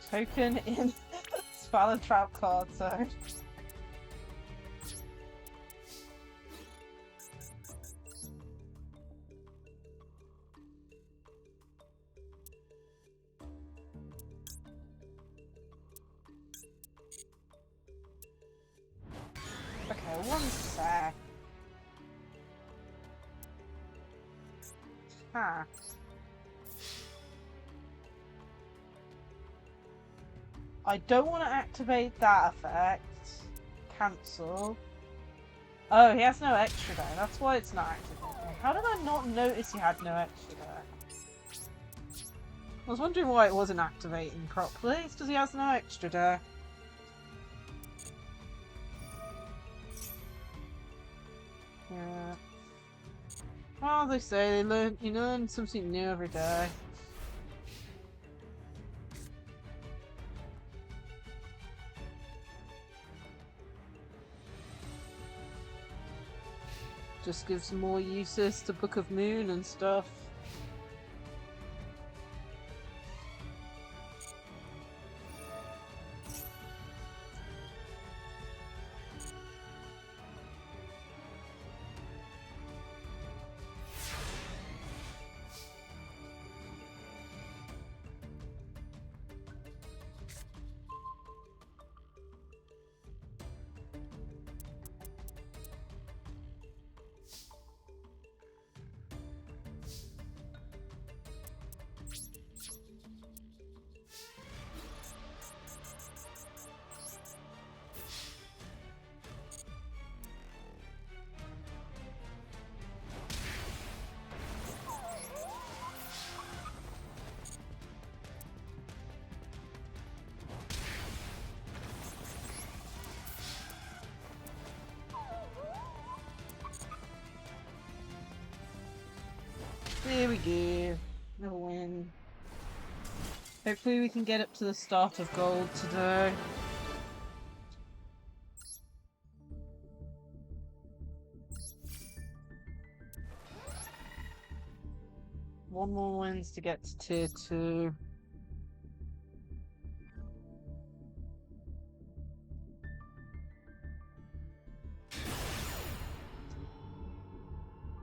Token in Spell Trap card zone. Okay, one sec. Huh. I don't want to activate that effect. Cancel. Oh, he has no extra die. That's why it's not activating. How did I not notice he had no extra die? I was wondering why it wasn't activating properly. It's because he has no extra die. Yeah. Well, they say you learn something new every day. Just gives more uses to Book of Moon and stuff. There we go. No win. Hopefully we can get up to the start of gold today. One more wins to get to tier 2.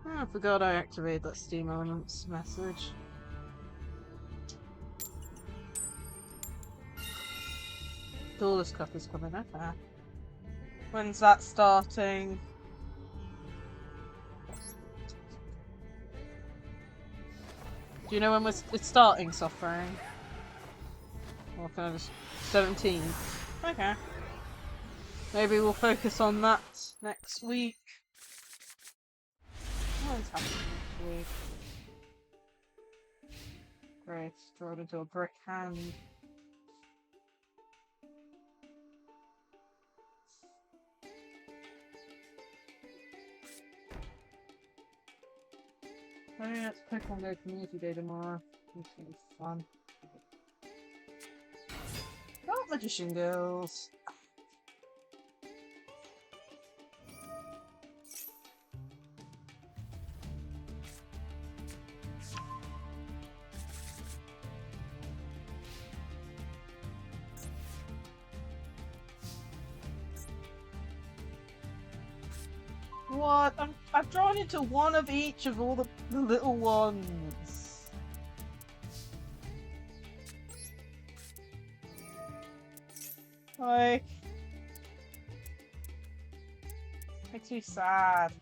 Oh, I forgot I activated that Steam Elements message. Duel's Cup is coming up. When's that starting? Do you know when it's starting, Suffering? Or can I just... 17th? Okay. Maybe we'll focus on that next week. What is happening next week? Great, drawn into a brick hand. Oh yeah, it's Pokemon Go Community Day tomorrow. It's gonna be fun. Oh, Magician Girls! What? I've drawn into one of each of all the little ones. Like, makes me sad.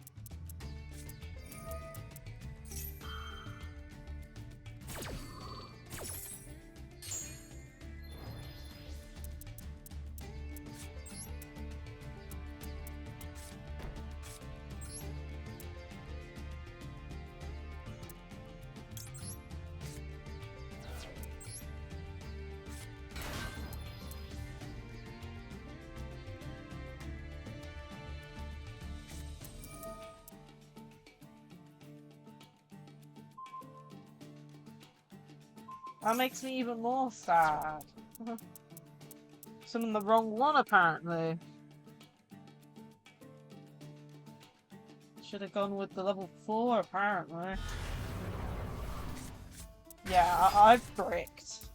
That makes me even more sad. Summoned the wrong one, apparently. Should have gone with the level 4, apparently. Yeah, I've bricked.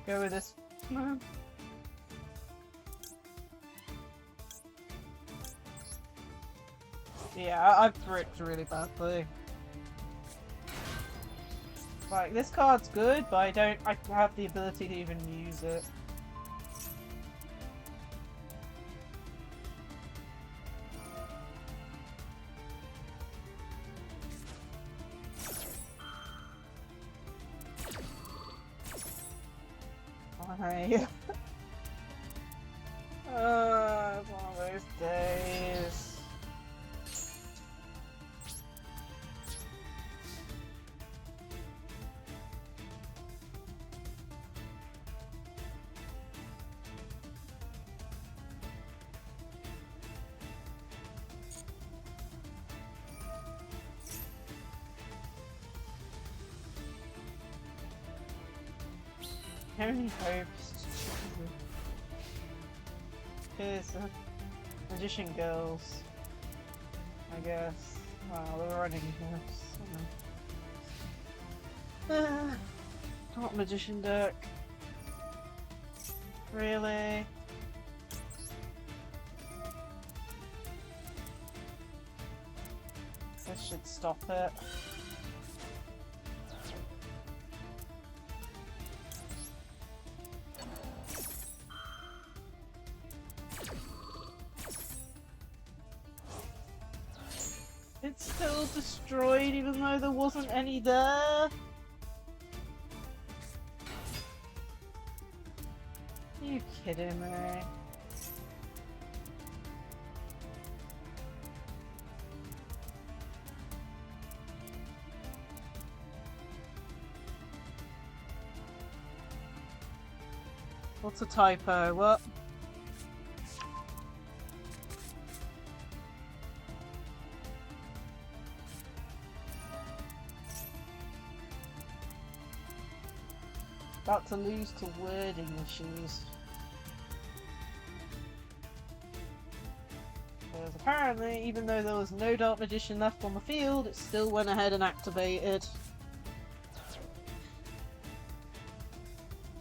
Go with this. Yeah, I've bricked really badly. Like, this card's good, but I don't have the ability to even use it. Why? It's one of those days. Only hopes. Okay, so magician girls, I guess. Wow, they're running this. Not magician deck. Really? This should stop it. It's still destroyed even though there wasn't any there. Are you kidding me? What's a typo? What? About to lose to wording issues. Because apparently, even though there was no Dark Magician left on the field, it still went ahead and activated.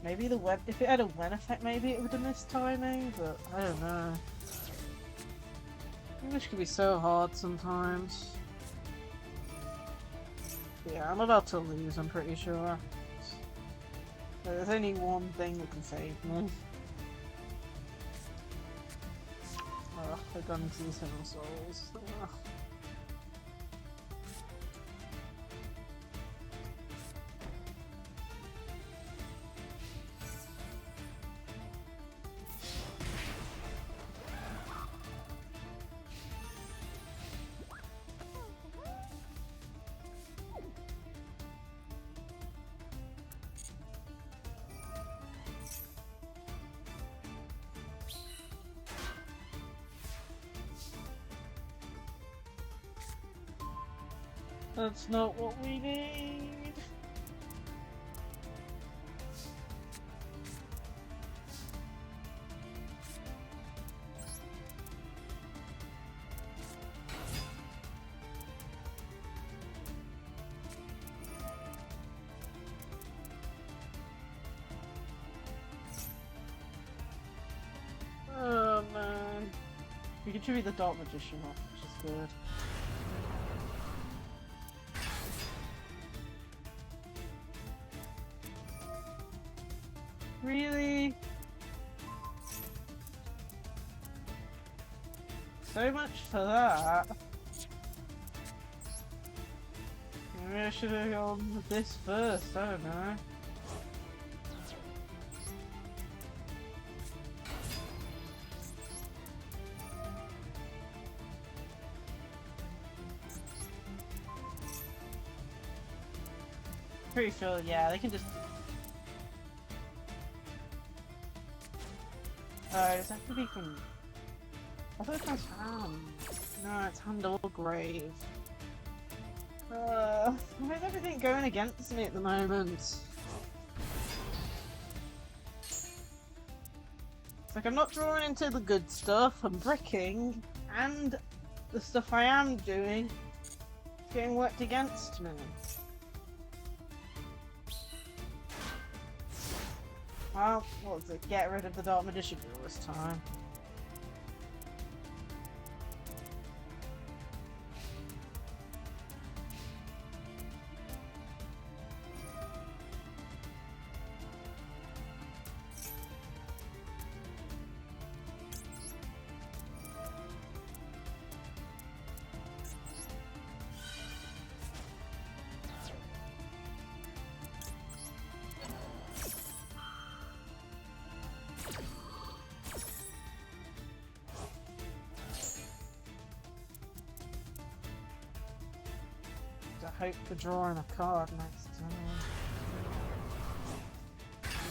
Maybe the web, if it had a when effect, maybe it would have missed timing, but I don't know. English can be so hard sometimes. Yeah, I'm about to lose, I'm pretty sure. There's only one thing that can save me. Ugh, I've gone into these Eternal Souls. Ugh. That's not what we need. Oh man. You can tribute the Dark Magician off, which is good. Really? So much for that. Maybe I should have gone with this first, I don't know. Pretty sure, yeah, they can just... does that have to be from... I thought it was hand. No, it's hand or grave. Why is everything going against me at the moment? It's like I'm not drawing into the good stuff, I'm bricking, and the stuff I am doing is getting worked against me. Well, what was it? Get rid of the Dark Magician this time. I hope for drawing a card next time.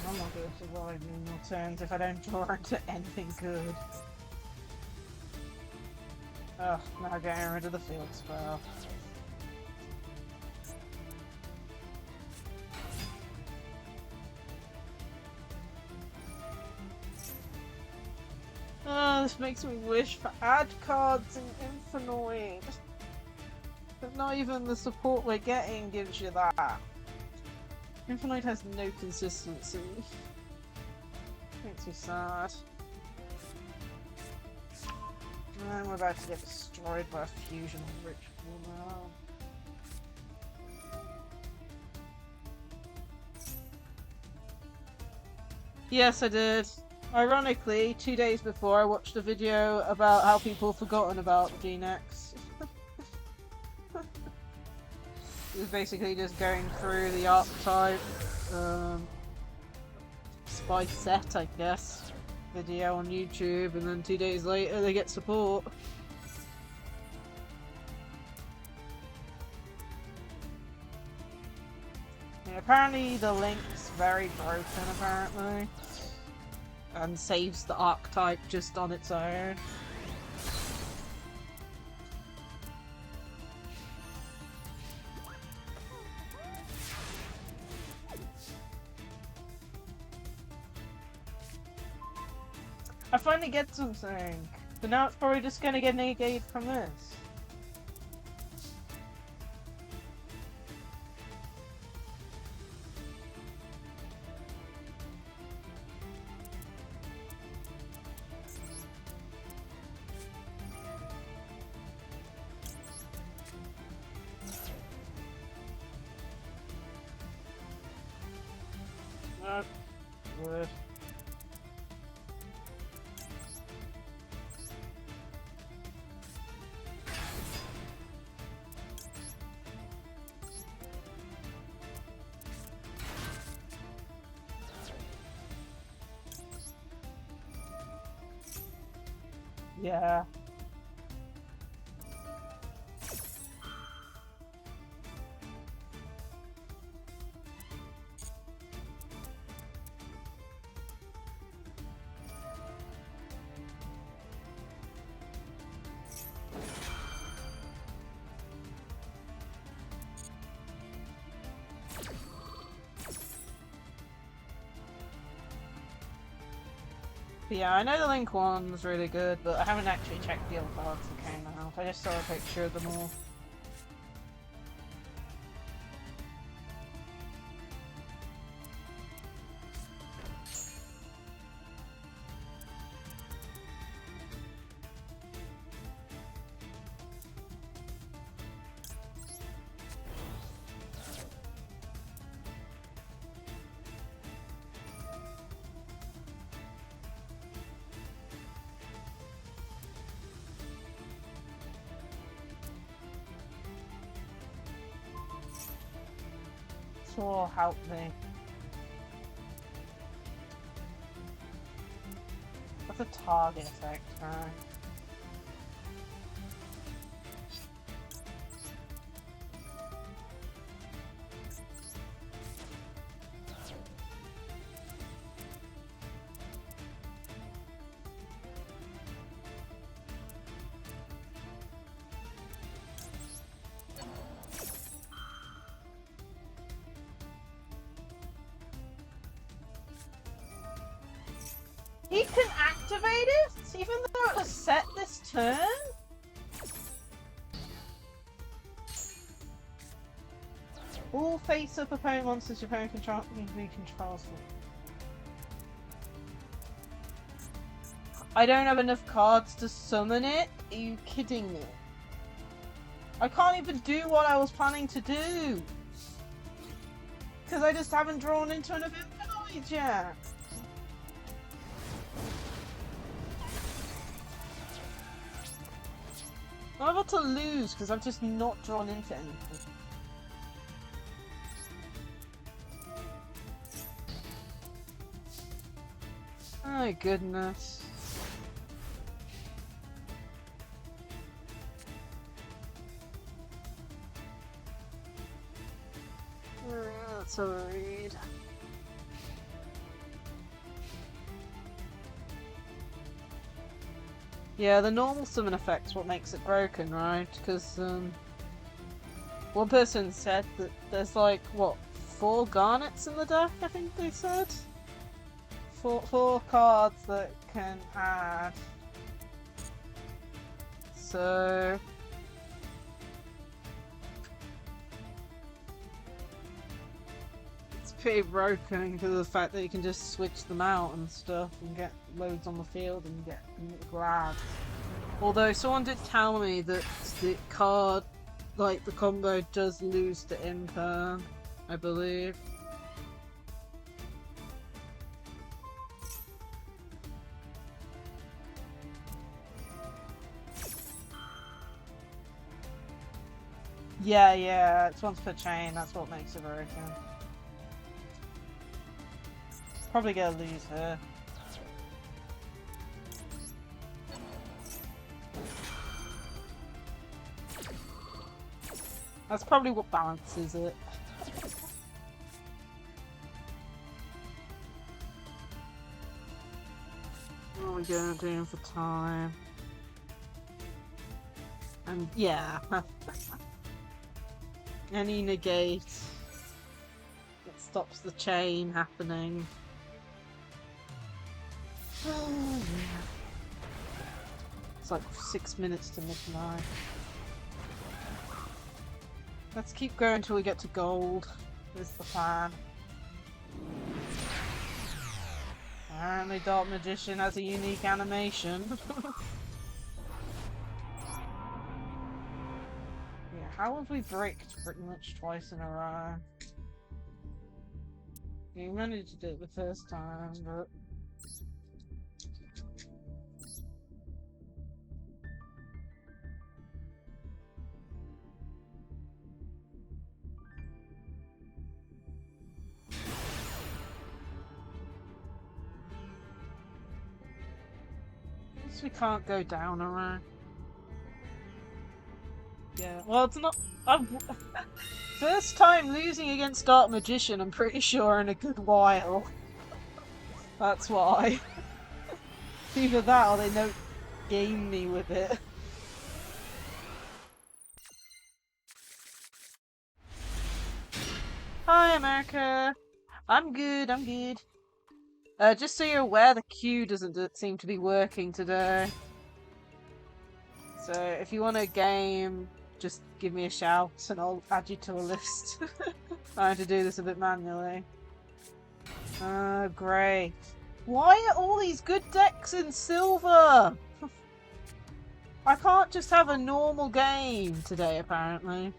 I'm not going to survive in your turns if I don't draw into anything good. Ugh, now getting rid of the field spell. This makes me wish for ad cards in Infinite. But not even the support we're getting gives you that. Infinite has no consistency. Makes me sad. And we're about to get destroyed by a fusion ritual now. Yes, I did. Ironically, 2 days before I watched a video about how people have forgotten about G-Nex. It was basically just going through the archetype spy set, I guess, video on YouTube, and then 2 days later they get support. Yeah, apparently the link's very broken, apparently, and saves the archetype just on its own. I finally get something, but now it's probably just gonna get negated from this. Not good. Yeah. Yeah, I know the Link one was really good, but I haven't actually checked the other cards that came out. I just saw a picture of them all. This will help me. What's a target effect, right? He can activate it, even though it was set this turn? All face-up opponent monsters your opponent controls them. I don't have enough cards to summon it? Are you kidding me? I can't even do what I was planning to do! Because I just haven't drawn into enough Infinite yet! I'm about to lose because I've just not drawn into anything. My goodness. Let's have a read. Yeah, the normal summon effect's what makes it broken, right? Because, one person said that there's like, what, 4 garnets in the deck, I think they said? Four cards that can add so... It's pretty broken because of the fact that you can just switch them out and stuff and get loads on the field and get grabs. Although someone did tell me that the card, like the combo, does lose to Imperm, I believe. Yeah, it's once per chain, that's what makes it broken. Probably gonna lose her. That's probably what balances it. What are we gonna do for time? And yeah. Any negate that stops the chain happening. Oh, yeah. It's like 6 minutes to midnight. Let's keep going until we get to gold, is the plan. Apparently Dark Magician has a unique animation. Yeah, how have we bricked pretty much twice in a row? We managed to do it the first time, but... I guess we can't go down a row. Yeah, well, it's not. First time losing against Dark Magician, I'm pretty sure, in a good while. That's why. Either that or they don't game me with it. Hi, America. I'm good, I'm good. Just so you're aware, the queue doesn't seem to be working today. So if you want a game, just give me a shout and I'll add you to a list. I have to do this a bit manually. Oh, great. Why are all these good decks in silver? I can't just have a normal game today, apparently.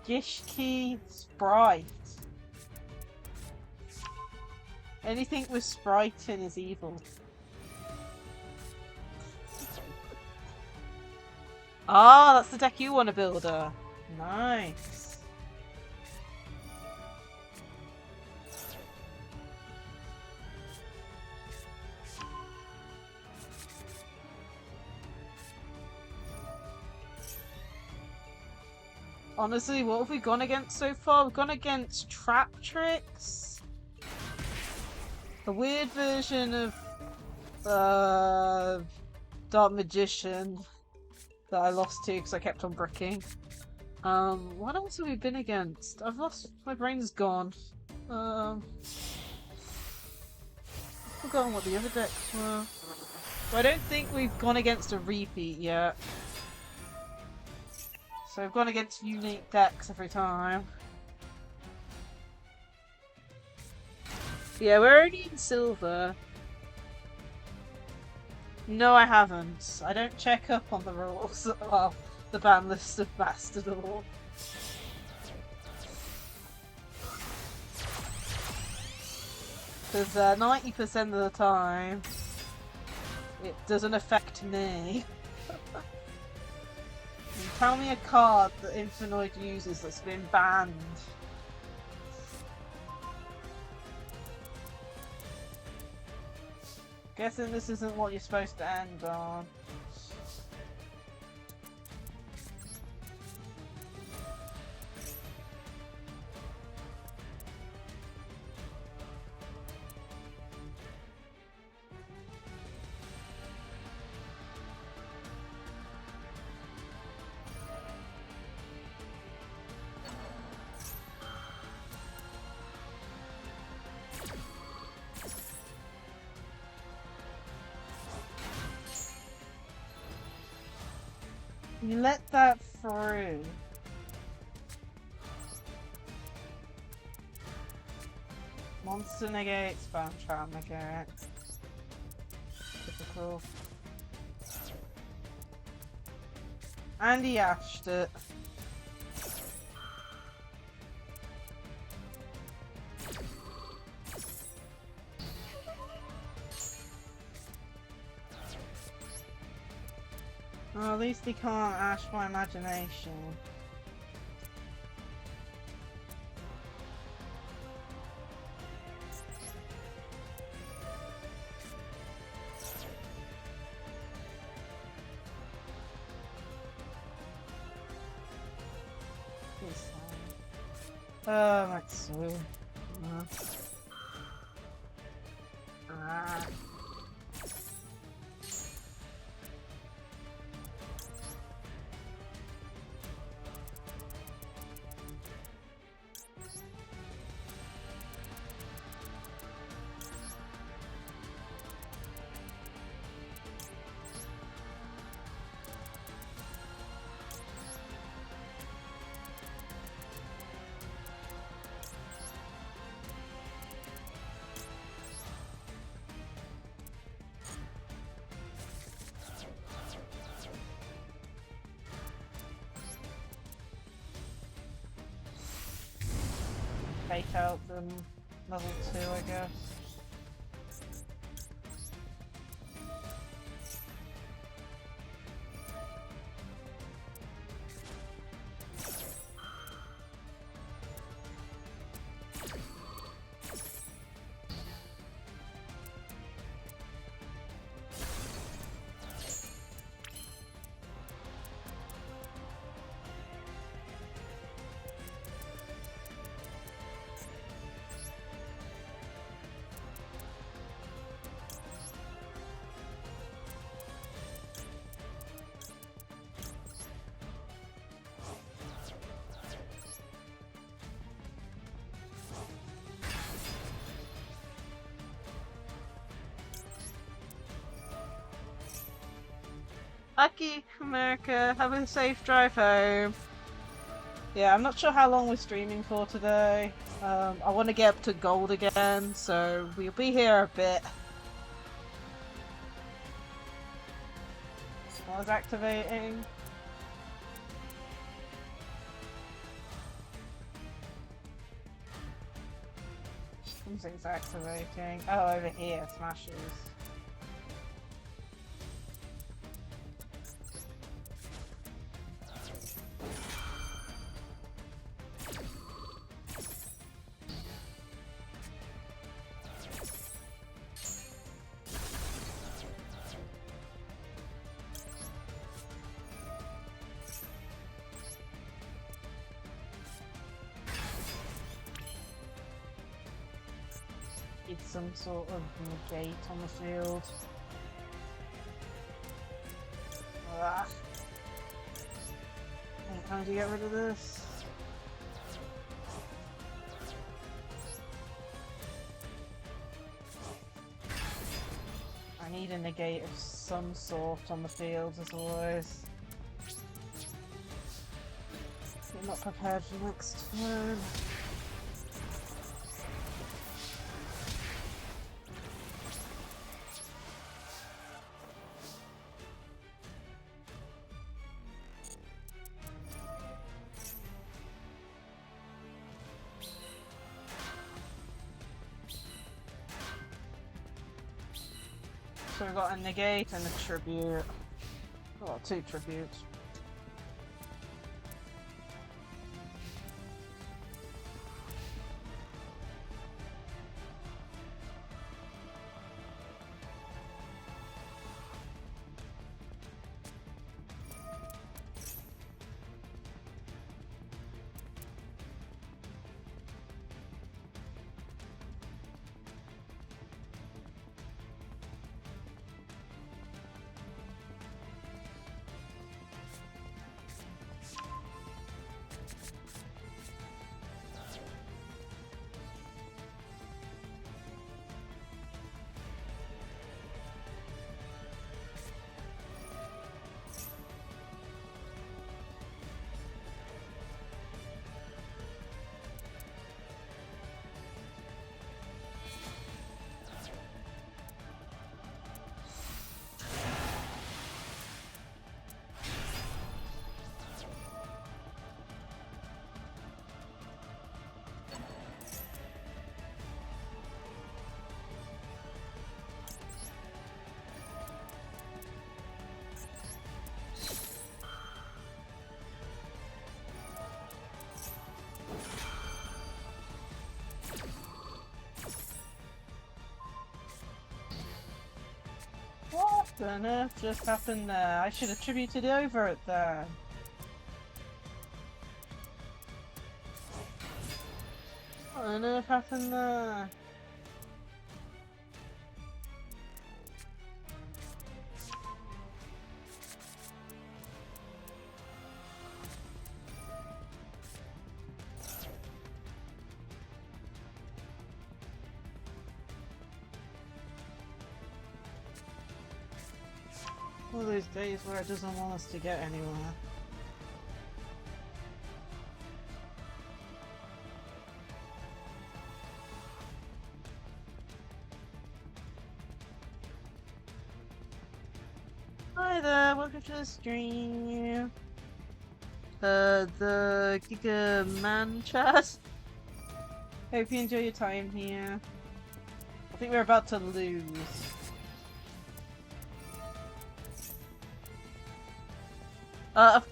Gishki Sprite. Anything with Sprite in is evil. Ah, that's the deck you want to build her. Nice. Honestly, what have we gone against so far? We've gone against Trap Tricks. The weird version of Dark Magician that I lost to because I kept on bricking. What else have we been against? I've lost. My brain's gone. I've forgotten what the other decks were. But I don't think we've gone against a repeat yet. So I've gone against unique decks every time. Yeah, we're only in silver. No, I haven't. I don't check up on the rules. Well, the ban list of Master Duel. Because 90% of the time, it doesn't affect me. Tell me a card that Infinite uses that's been banned. Guessing this isn't what you're supposed to end on. You let that through. Monster negate, spam trap negate. Typical. And he ashed it. Well, at least he can't ash my imagination. Matsu. Ah. Take out the level 2, I guess. Lucky America, have a safe drive home. Yeah, I'm not sure how long we're streaming for today. I want to get up to gold again, so we'll be here a bit. I was activating. Something's activating. Oh, over here, smashes. Some sort of negate on the field. Ah. How do you get rid of this? I need a negate of some sort on the field as always. I'm not prepared for next turn. So we've got a negate and a tribute. Oh, 2 tributes. What on earth just happened there? I should have attributed over it there. What on earth happened there? All those days where it doesn't want us to get anywhere. Hi there, welcome to the stream. The Giga Man chat. Hope you enjoy your time here. I think we're about to lose.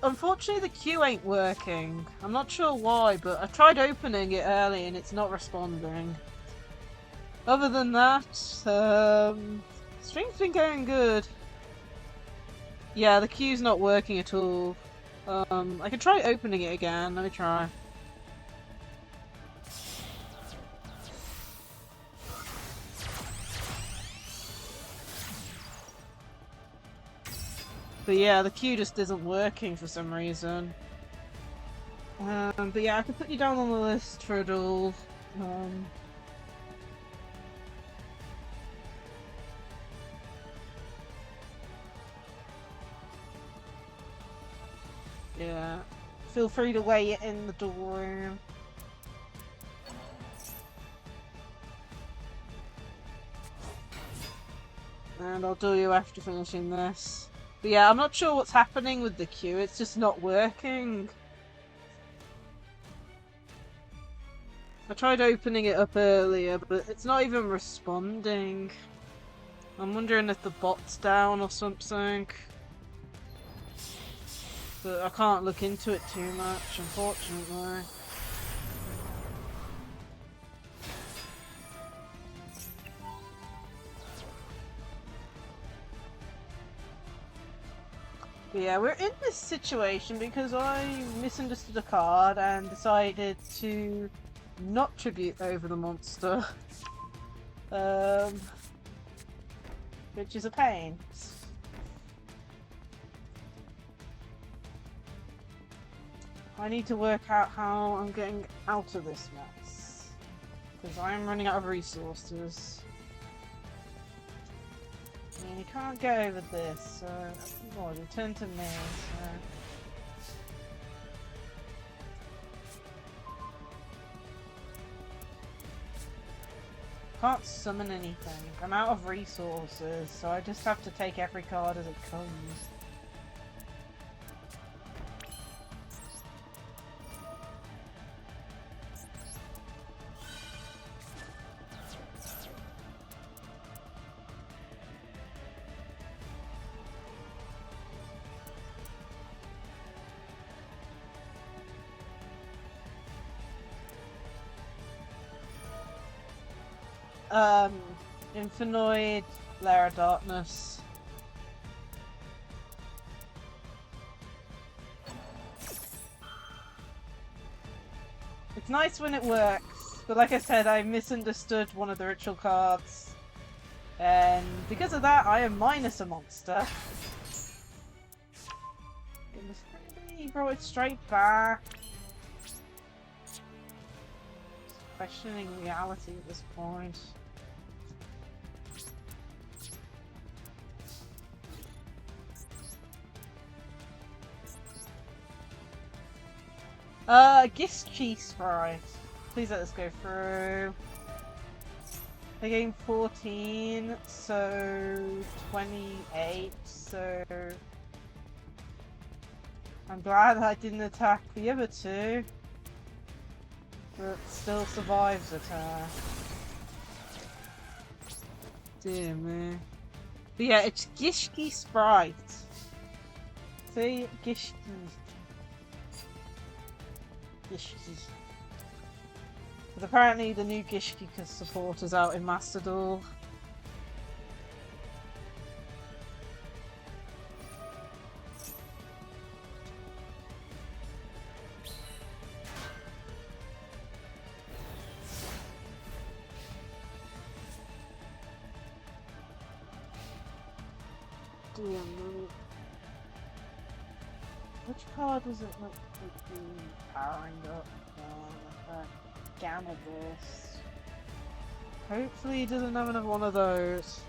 Unfortunately the queue ain't working. I'm not sure why, but I tried opening it early and it's not responding. Other than that, stream's been going good. Yeah, the queue's not working at all. I can try opening it again. Let me try. But yeah, the queue just isn't working for some reason. But yeah, I can put you down on the list for a duel. Yeah, feel free to wait in the door. And I'll do you after finishing this. But yeah, I'm not sure what's happening with the queue, it's just not working. I tried opening it up earlier, but it's not even responding. I'm wondering if the bot's down or something. But I can't look into it too much, unfortunately. But yeah, we're in this situation because I misunderstood a card and decided to not tribute over the monster. Which is a pain. I need to work out how I'm getting out of this mess. Because I'm running out of resources. I mean, you can't get over this, so... Oh, you turn to me, so... Can't summon anything. I'm out of resources, so I just have to take every card as it comes. Infinite Lair of Darkness. It's nice when it works, but like I said, I misunderstood one of the ritual cards. And because of that, I am minus a monster. It was pretty, he brought it straight back. Just questioning reality at this point. Gishki Sprite. Please let this go through. I gained 14, so 28, so... I'm glad I didn't attack the other two. But still survives attack. Dear me. But yeah, it's Gishki Sprite. See? Gishki. But apparently the new Gishki support is out in Master Duel. dear me. Which card was it that would be powering up? Gamma Burst. Hopefully he doesn't have another one of those.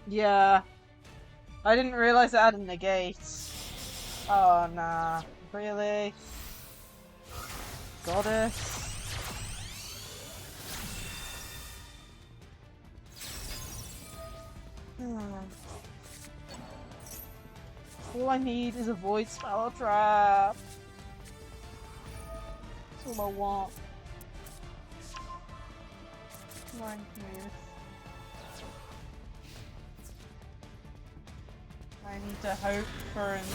Yeah. I didn't realise it had a negate. Oh nah. Really? Goddess? All I need is a void spell trap. That's all I want. Come on, here. I need to hope for an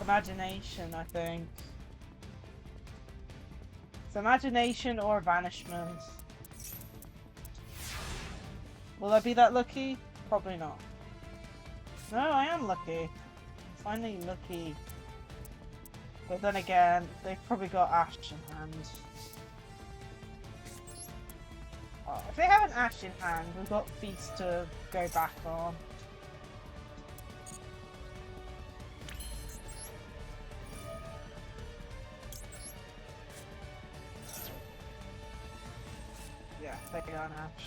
imagination, I think. It's imagination or banishment. Will I be that lucky? Probably not. No, I am lucky. Finally lucky. But then again, they've probably got Ash in hand. Oh, if they have an Ash in hand, we've got Feast to go back on. Yeah, they got an Ash.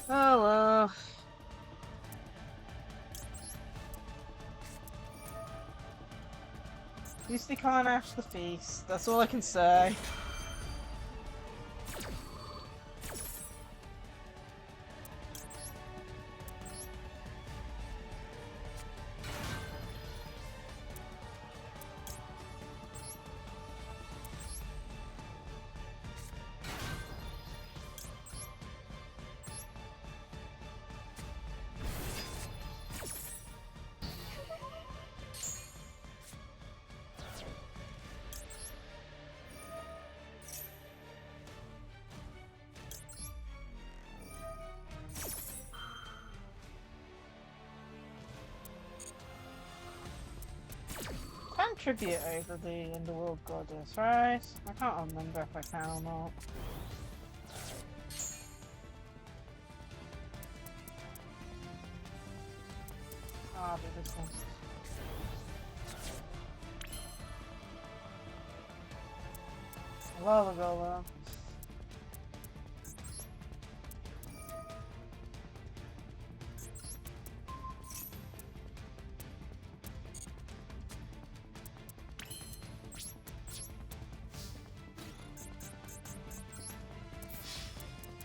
Oh well. At least they can't Ash the Feast, that's all I can say. Tribute over the Underworld Goddess, right? I can't remember if I can or not. Ah, but this one. A while ago, though.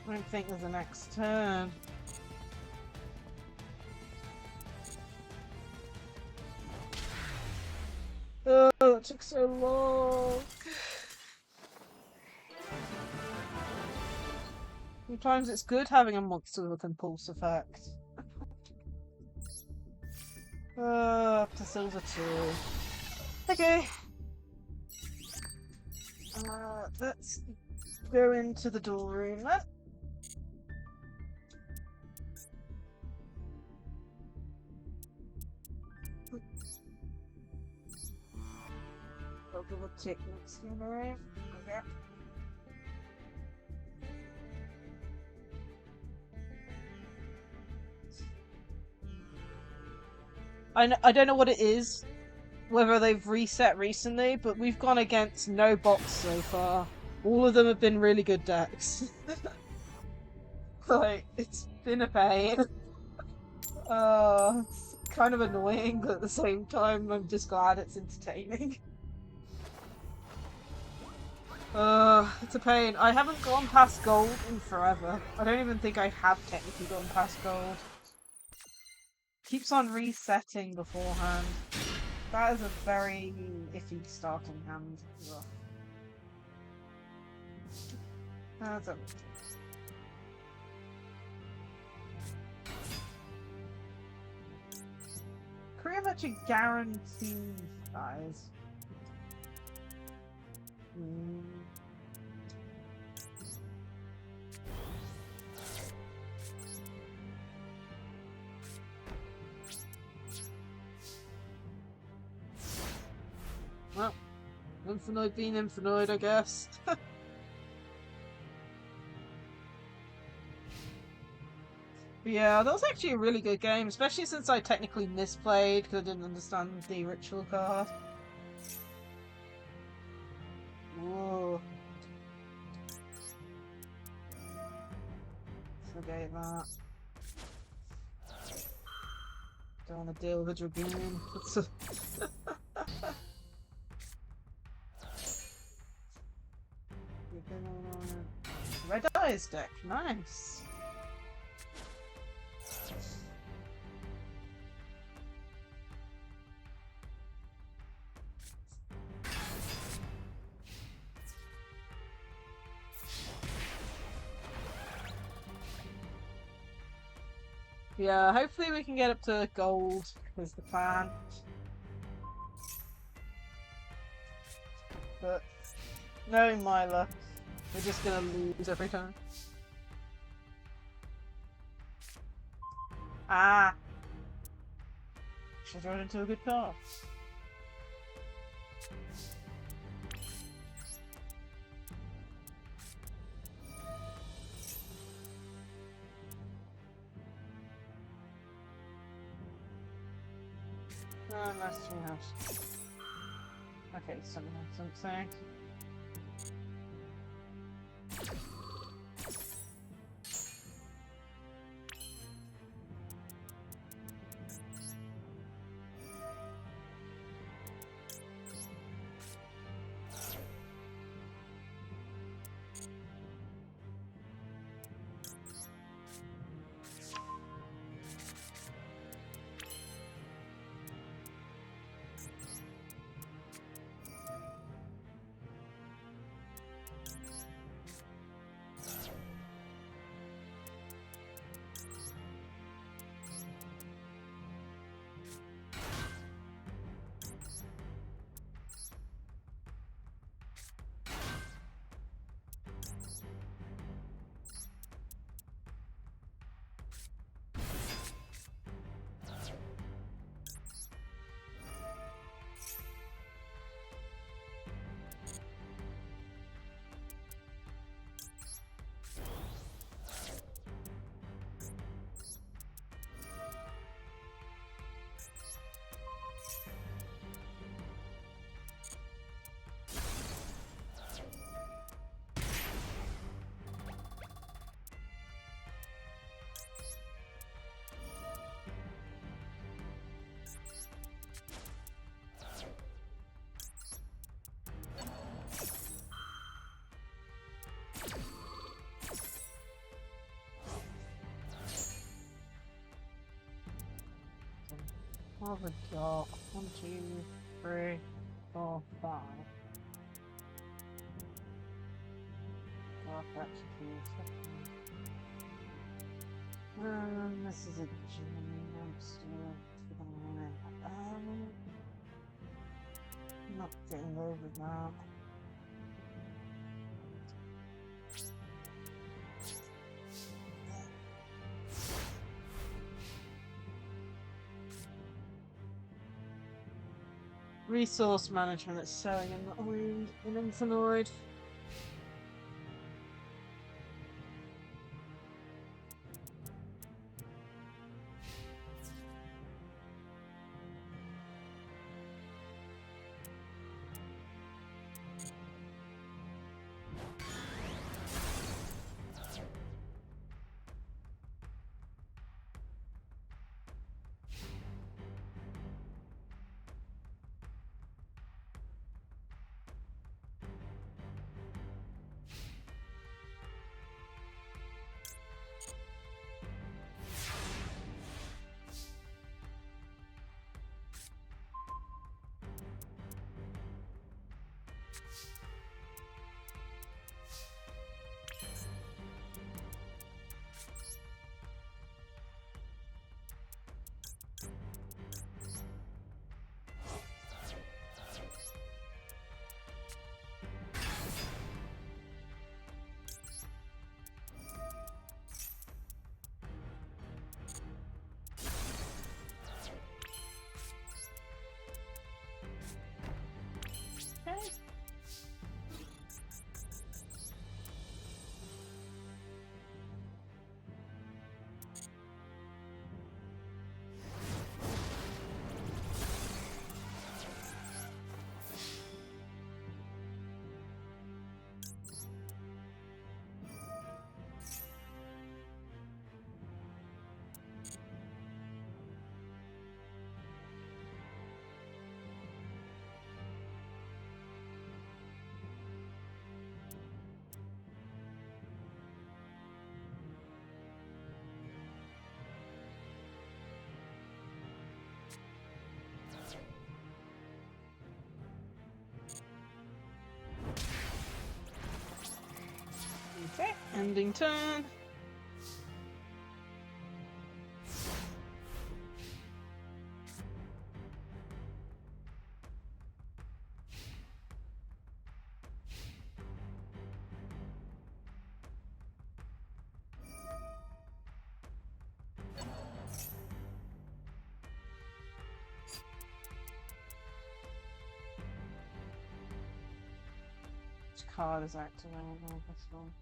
I don't think there's a next turn. Oh, it took so long. Sometimes it's good having a monster with a compulse effect. Up to silver 2. Okay. Let's go into the duel room then. I'll give a tick next to the room. Okay. I don't know what it is, whether they've reset recently, but we've gone against no bots so far. All of them have been really good decks. Like, it's been a pain. It's kind of annoying, but at the same time, I'm just glad it's entertaining. It's a pain. I haven't gone past gold in forever. I don't even think I have technically gone past gold. Keeps on resetting beforehand. That is a very iffy starting hand. Ugh. That's a... pretty much a guarantee Guys. Well, Infinite being Infinite, I guess. But yeah, that was actually a really good game, especially since I technically misplayed because I didn't understand the ritual card. Whoa. Forget that. Don't want to deal with a dragoon. Red Eyes deck, nice. Yeah, hopefully we can get up to gold, is the plan. But knowing my luck, we're just gonna lose every time. Ah! Should run into a good card. Nice to have. Okay, something. What have we got? 1, 2, 3, 4, 5. Dark Execute. This is a monster. Not getting over that. Resource management is selling in Infinite. Ending turn. Which card is activated? Oh, this one.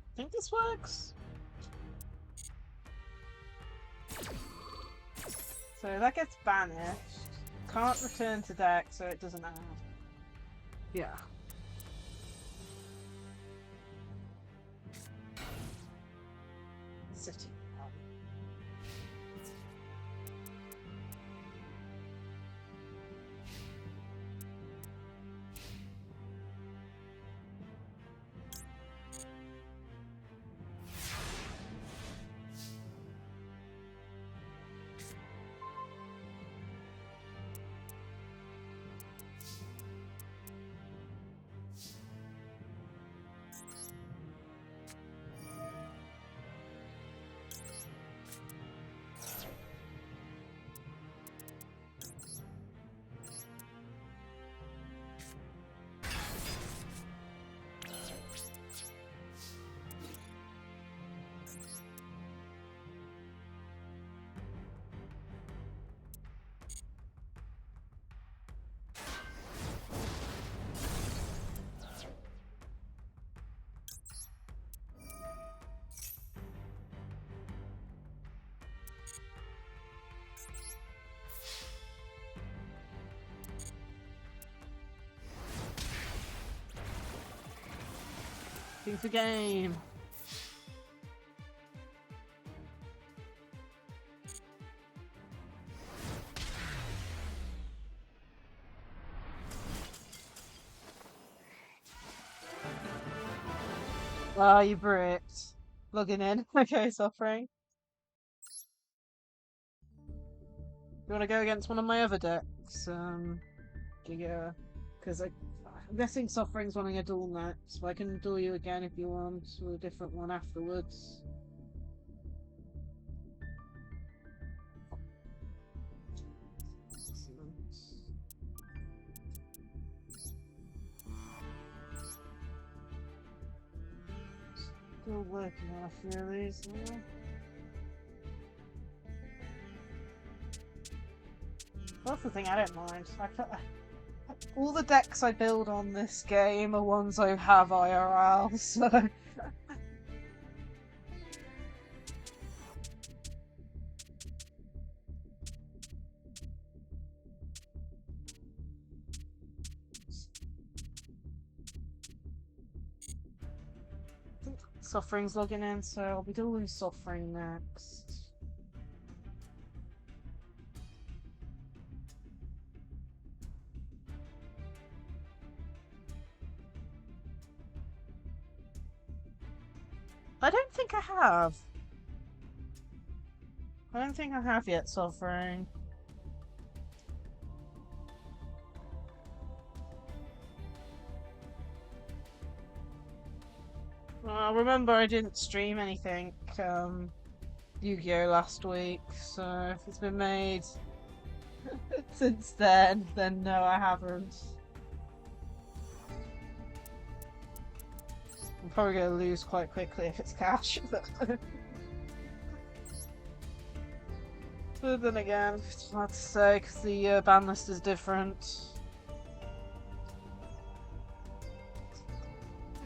I think this works. So that gets banished. Can't return to deck, so it doesn't have. Yeah. City. Think the game. Ah, you bricked. Logging in. Okay, suffering. You want to go against one of my other decks? Yeah, because I'm guessing Suffering's running a duel next, so I can duel you again if you want, or a different one afterwards. Still working on a few of these now. That's the thing, I don't mind. All the decks I build on this game are ones I have IRL, so... Suffering's logging in, so I'll be doing Suffering next. I don't think I have. I don't think I have yet, Suffering. Well, remember I didn't stream anything Yu-Gi-Oh last week, so if it's been made since then no, I haven't. I'm probably going to lose quite quickly if it's cash. But then again, it's hard to say because the ban list is different.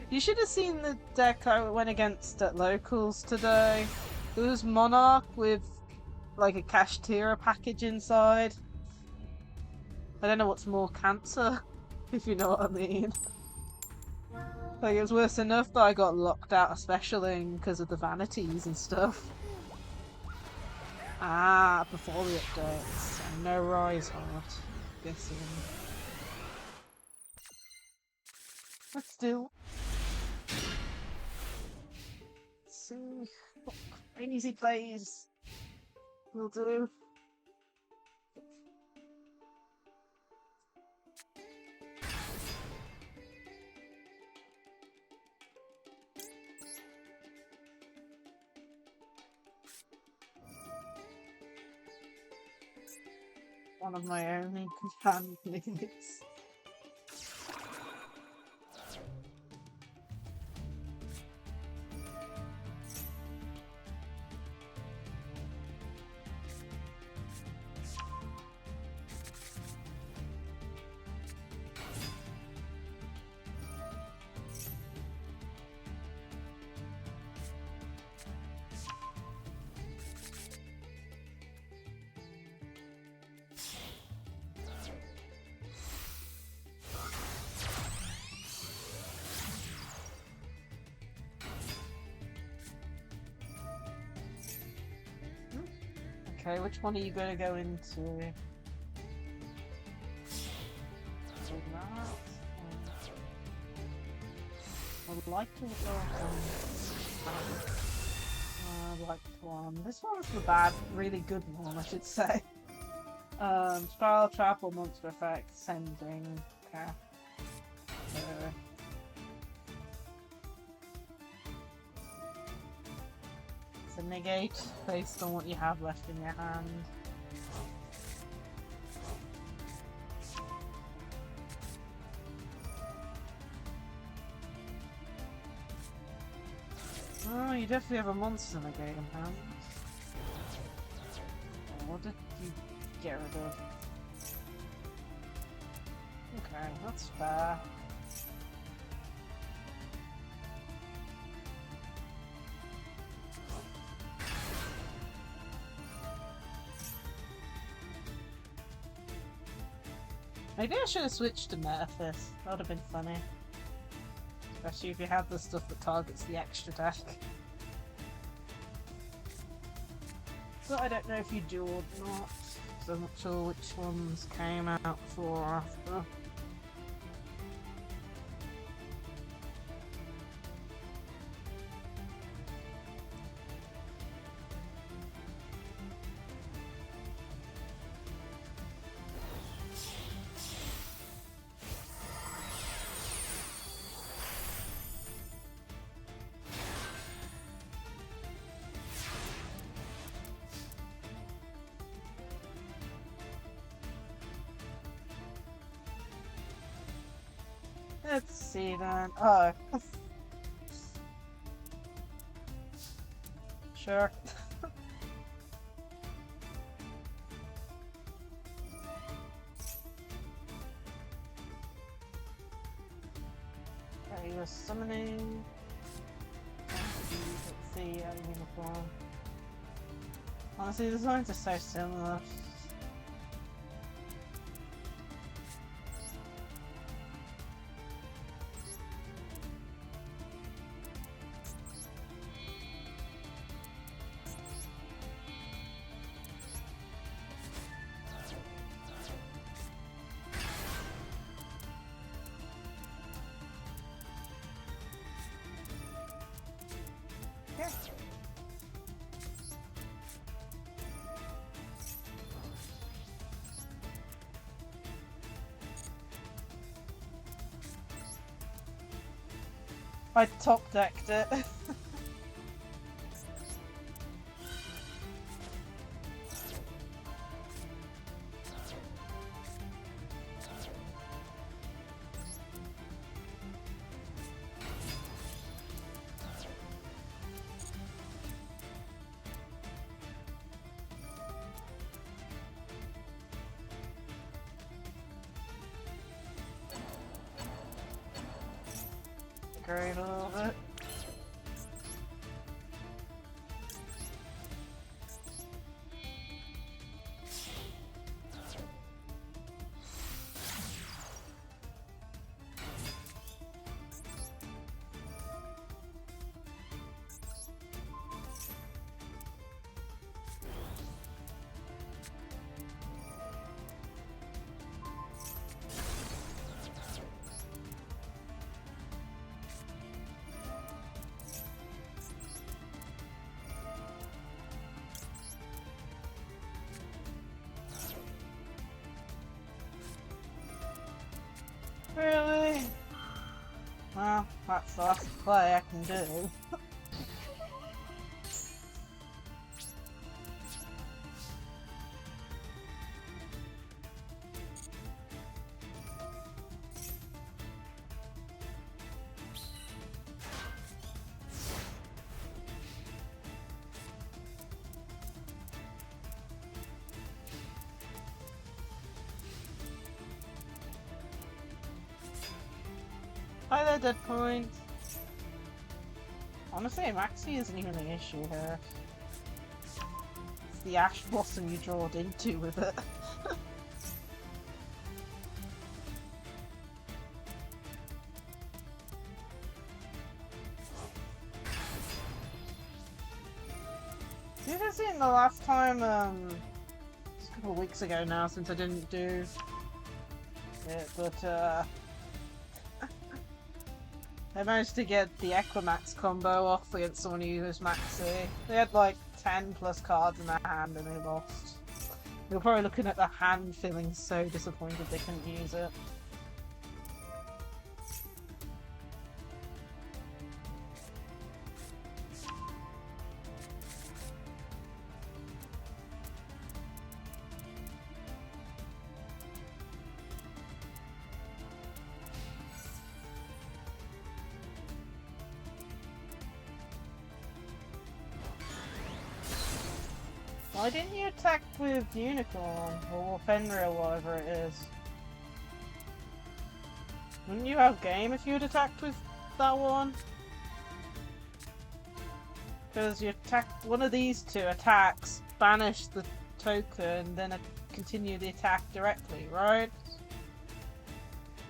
You should have seen the deck I went against at locals today. It was Monarch with like a Kashtira package inside. I don't know what's more cancer, if you know what I mean. Like, it was worse enough that I got locked out of specialing because of the vanities and stuff. Ah, before the updates. And no Rise Heart. Guessing. But still. Let's see what crazy plays we'll do. One of my only companions. Okay, which one are you going to go into? I'd like to go like one. This one's the bad, really good one, I should say. Spiral Trap or Monster Effect, Sending. Okay. It's a negate based on what you have left in your hand. Oh, you definitely have a monster negate in hand. What did you get rid of? Okay, that's fair. Maybe I should have switched to Metaphys. That would have been funny. Especially if you have the stuff that targets the extra deck. But I don't know if you do or not, so I'm not sure which ones came out before or after. Let's see then. Oh. Sure. Okay, you're summoning. Let's see, uniform. Honestly, the designs are so similar. I top decked it. Great a little bit. Really? Well, that's the last play I can do. Hi there, Dead Point. Honestly, Maxi isn't even the issue here. It's the Ash Blossom you drawed into with it. You ever seen the last time, it's a couple of weeks ago now since I didn't do it, but I managed to get the Equimax combo off against someone who used Maxi. They had like 10 plus cards in their hand and they lost. They were probably looking at the hand feeling so disappointed they couldn't use it. Why didn't you attack with Unicorn or Fenrir or whatever it is? Wouldn't you have game if you had attacked with that one? Because you attack one of these two attacks, banish the token, then continue the attack directly, right?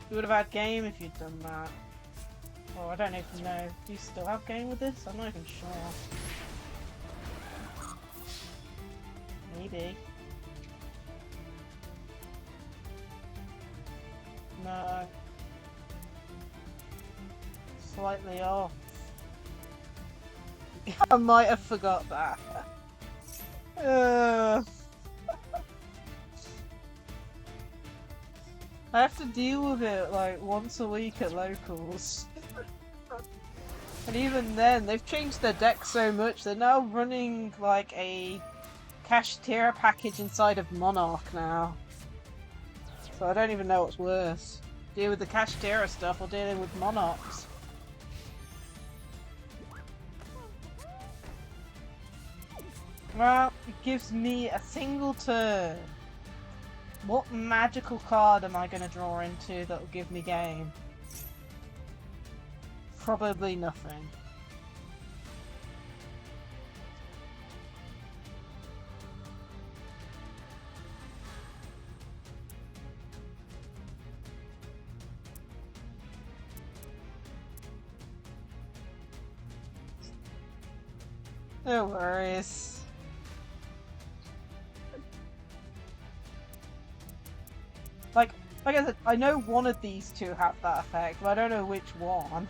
You would have had game if you'd done that. Oh, I don't even know. Do you still have game with this? I'm not even sure. Maybe. No. Slightly off. I might have forgot that. I have to deal with it like once a week at locals. And even then, they've changed their deck so much, they're now running like a Kashtira package inside of Monarch now. So I don't even know what's worse. Deal with the Kashtira stuff or dealing with Monarchs. Well, it gives me a single turn. What magical card am I going to draw into that will give me game? Probably nothing. No worries. Like I said, I know one of these two have that effect, but I don't know which one.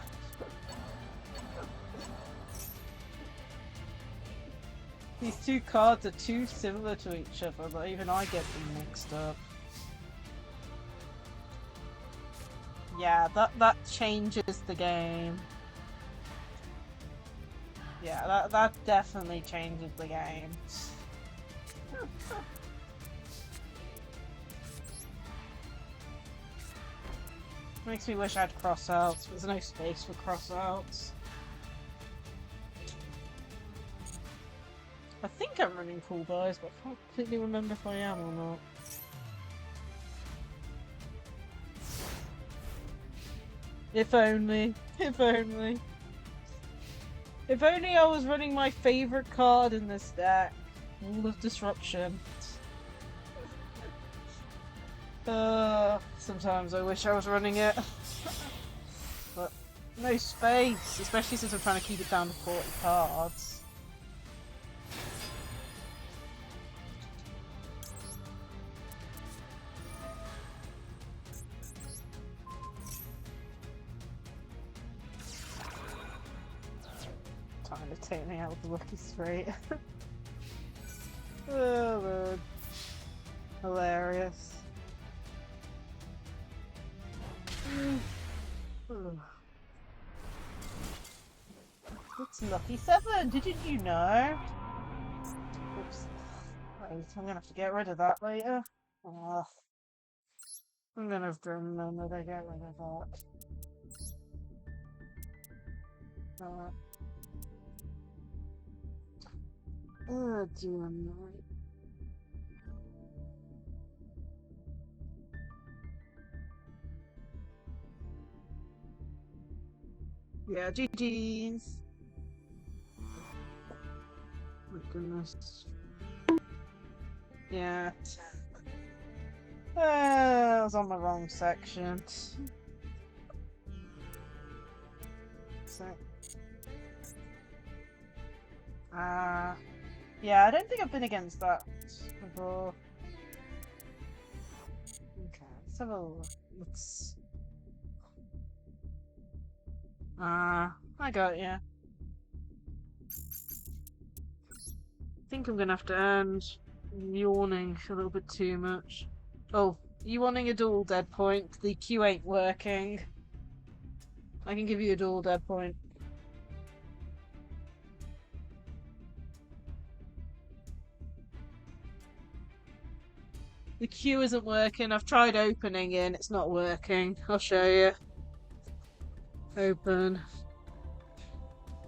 These two cards are too similar to each other that even I get them mixed up. Yeah, that changes the game. Yeah, that definitely changes the game. Makes me wish I had crossouts. There's no space for crossouts. I think I'm running cool buys, but I can't completely remember if I am or not. If only. If only. If only I was running my favourite card in this deck. All of Disruption. Sometimes I wish I was running it. But no space, especially since I'm trying to keep it down to 40 cards. Time to take me out of the lucky straight. Oh Lord. Hilarious. Lucky 7, didn't you know? Oops. Wait, I'm gonna have to get rid of that later. I'm gonna have to remember to get rid of that. Oh dear me. Yeah, GG's. My goodness. Yeah. I was on the wrong section. So. Yeah, I don't think I've been against that before. Okay, let's have a look. Let's. I got you. I think I'm gonna have to end yawning a little bit too much. Oh, you wanting a dual dead point? The queue ain't working. I can give you a dual dead point. The queue isn't working. I've tried opening it, it's not working. I'll show you. Open.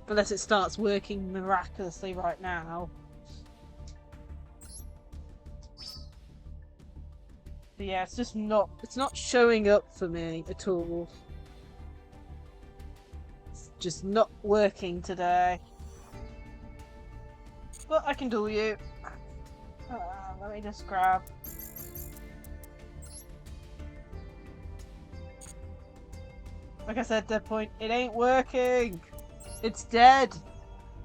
Unless it starts working miraculously right now. But yeah, it's just not, it's not showing up for me at all. It's just not working today. But I can duel you. Let me just grab. Like I said, dead point, it ain't working. It's dead.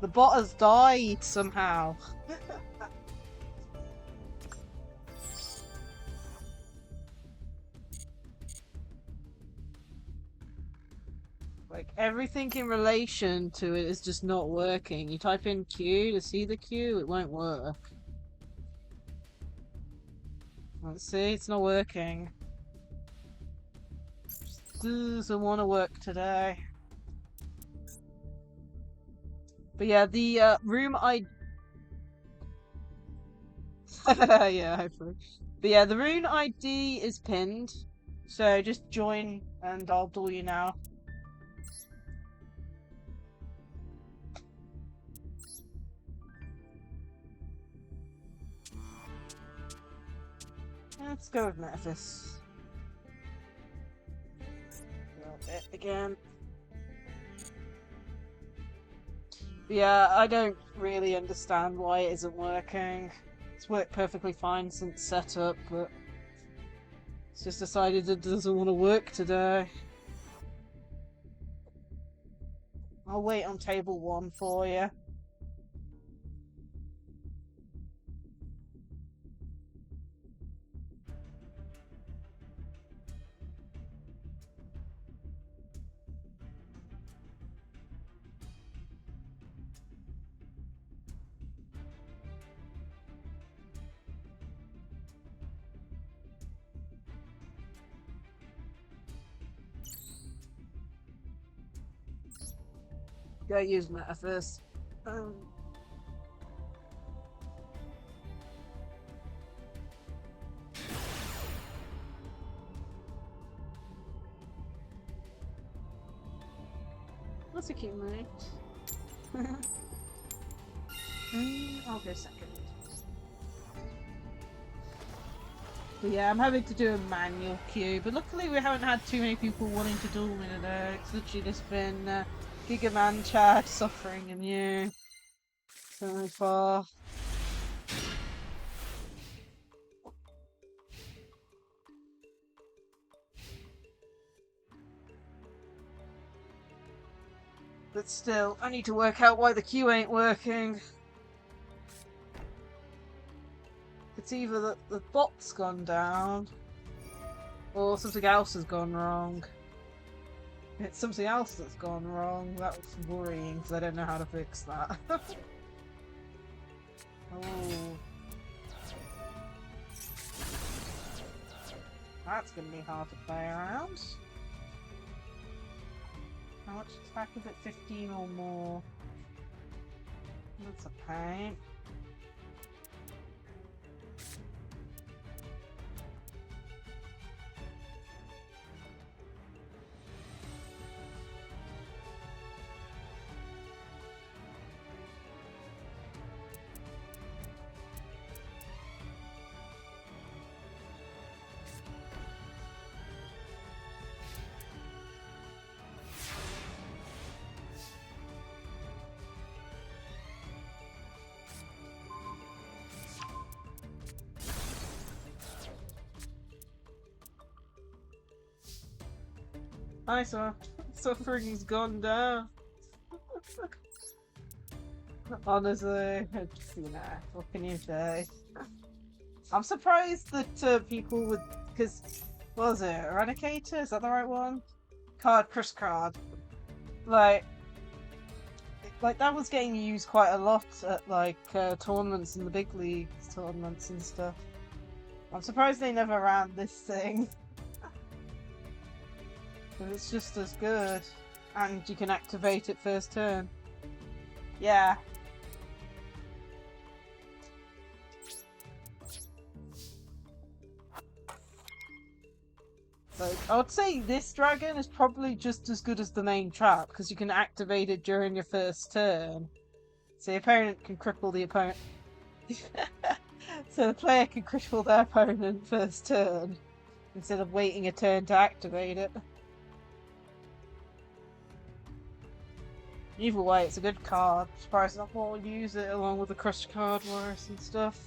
The bot has died somehow. Like, everything in relation to it is just not working. You type in Q to see the Q, it won't work. Let's see, it's not working. Just doesn't want to work today. But yeah, the room I... yeah, hopefully. But yeah, the rune ID is pinned. So just join and I'll duel you now. Let's go with Metaphys. A little bit again. But yeah, I don't really understand why it isn't working. It's worked perfectly fine since setup, but it's just decided it doesn't want to work today. I'll wait on table 1 for you. Go use Metaphys. That's a cute mate. I'll go second. But yeah, I'm having to do a manual queue, but luckily we haven't had too many people wanting to duel me today. It's literally just been Gigaman Chad suffering and you so far. But still, I need to work out why the queue ain't working. It's either that the bot's gone down, or something else has gone wrong. It's something else that's gone wrong. That was worrying, because I don't know how to fix that. Oh. That's going to be hard to play around. How much attack is it? 15 or more. That's a pain. Nice one. Suffering's gone down. Honestly, it's, what can you say? I'm surprised that people would, because, what was it, Eradicator? Is that the right one? Crush card. Like that was getting used quite a lot at like tournaments in the big leagues, tournaments and stuff. I'm surprised they never ran this thing. But it's just as good. And you can activate it first turn. Yeah. Like, I would say this dragon is probably just as good as the main trap, because you can activate it during your first turn. So the opponent can cripple the opponent. So the player can cripple their opponent first turn, instead of waiting a turn to activate it. Either way, it's a good card. Surprised not more use it along with the Crush card Warriors and stuff.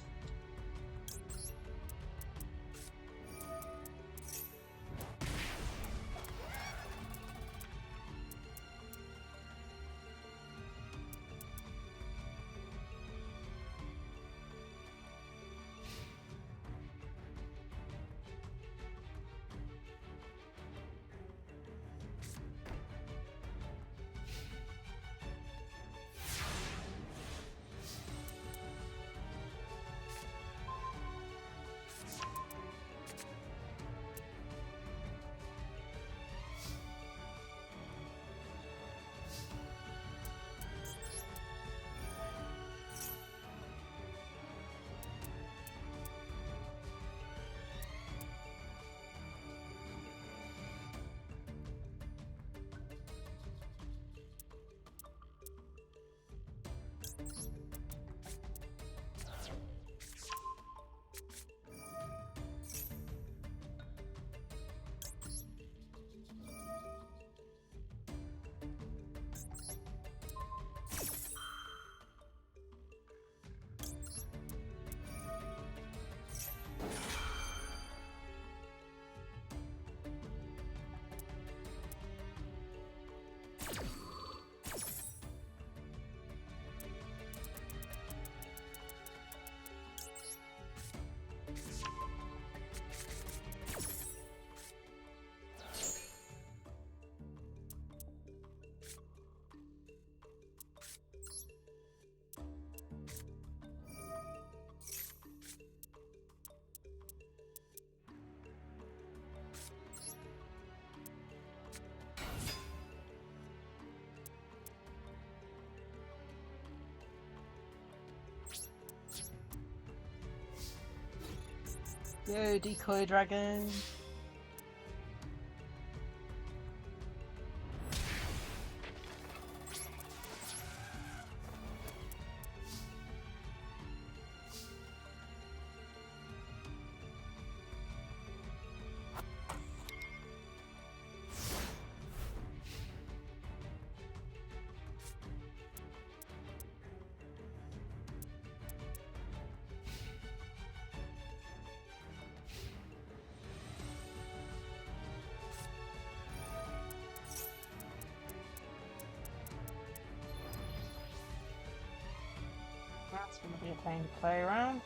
Yo, decoy dragon. That's going to be a pain to play around.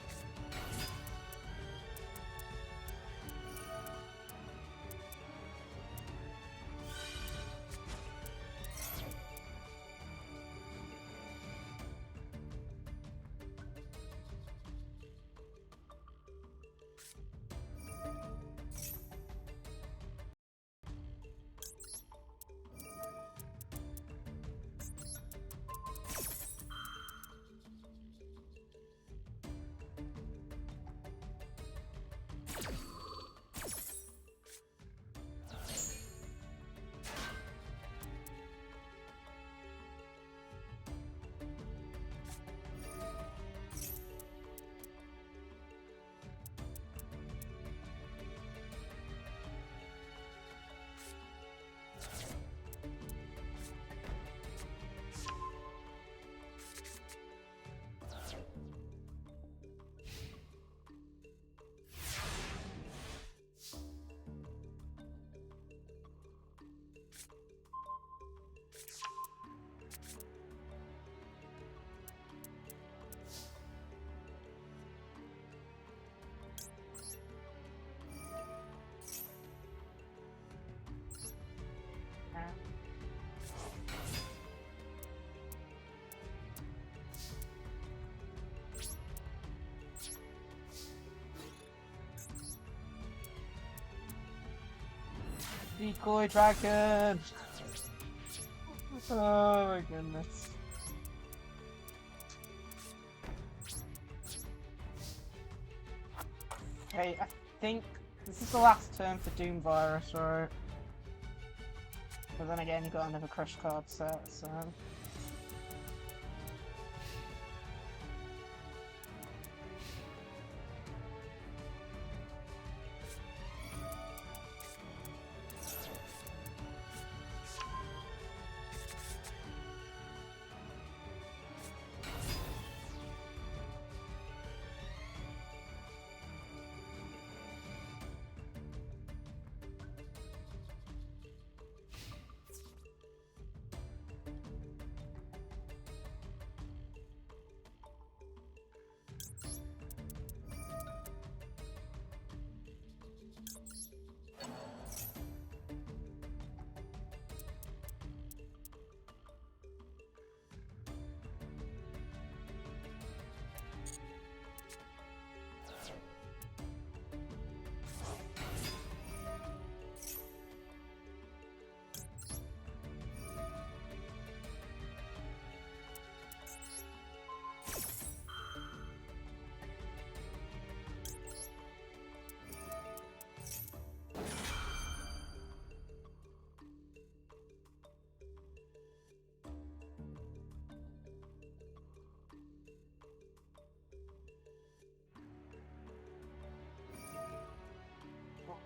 Decoy dragon! Oh my goodness. Okay, I think this is the last turn for Doom Virus, right? But then again, you've got another Crush card set, so...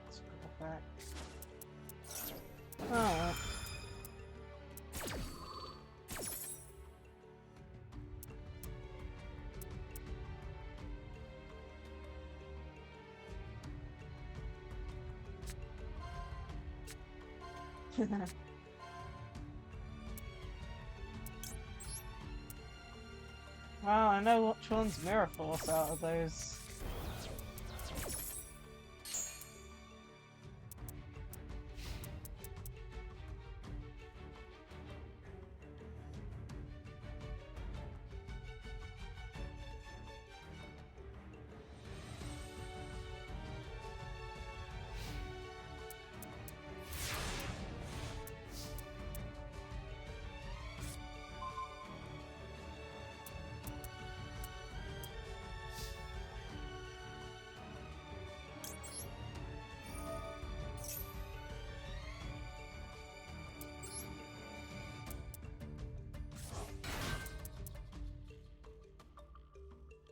Let's go back. Oh. Well, I know which one's Mirror Force out of those.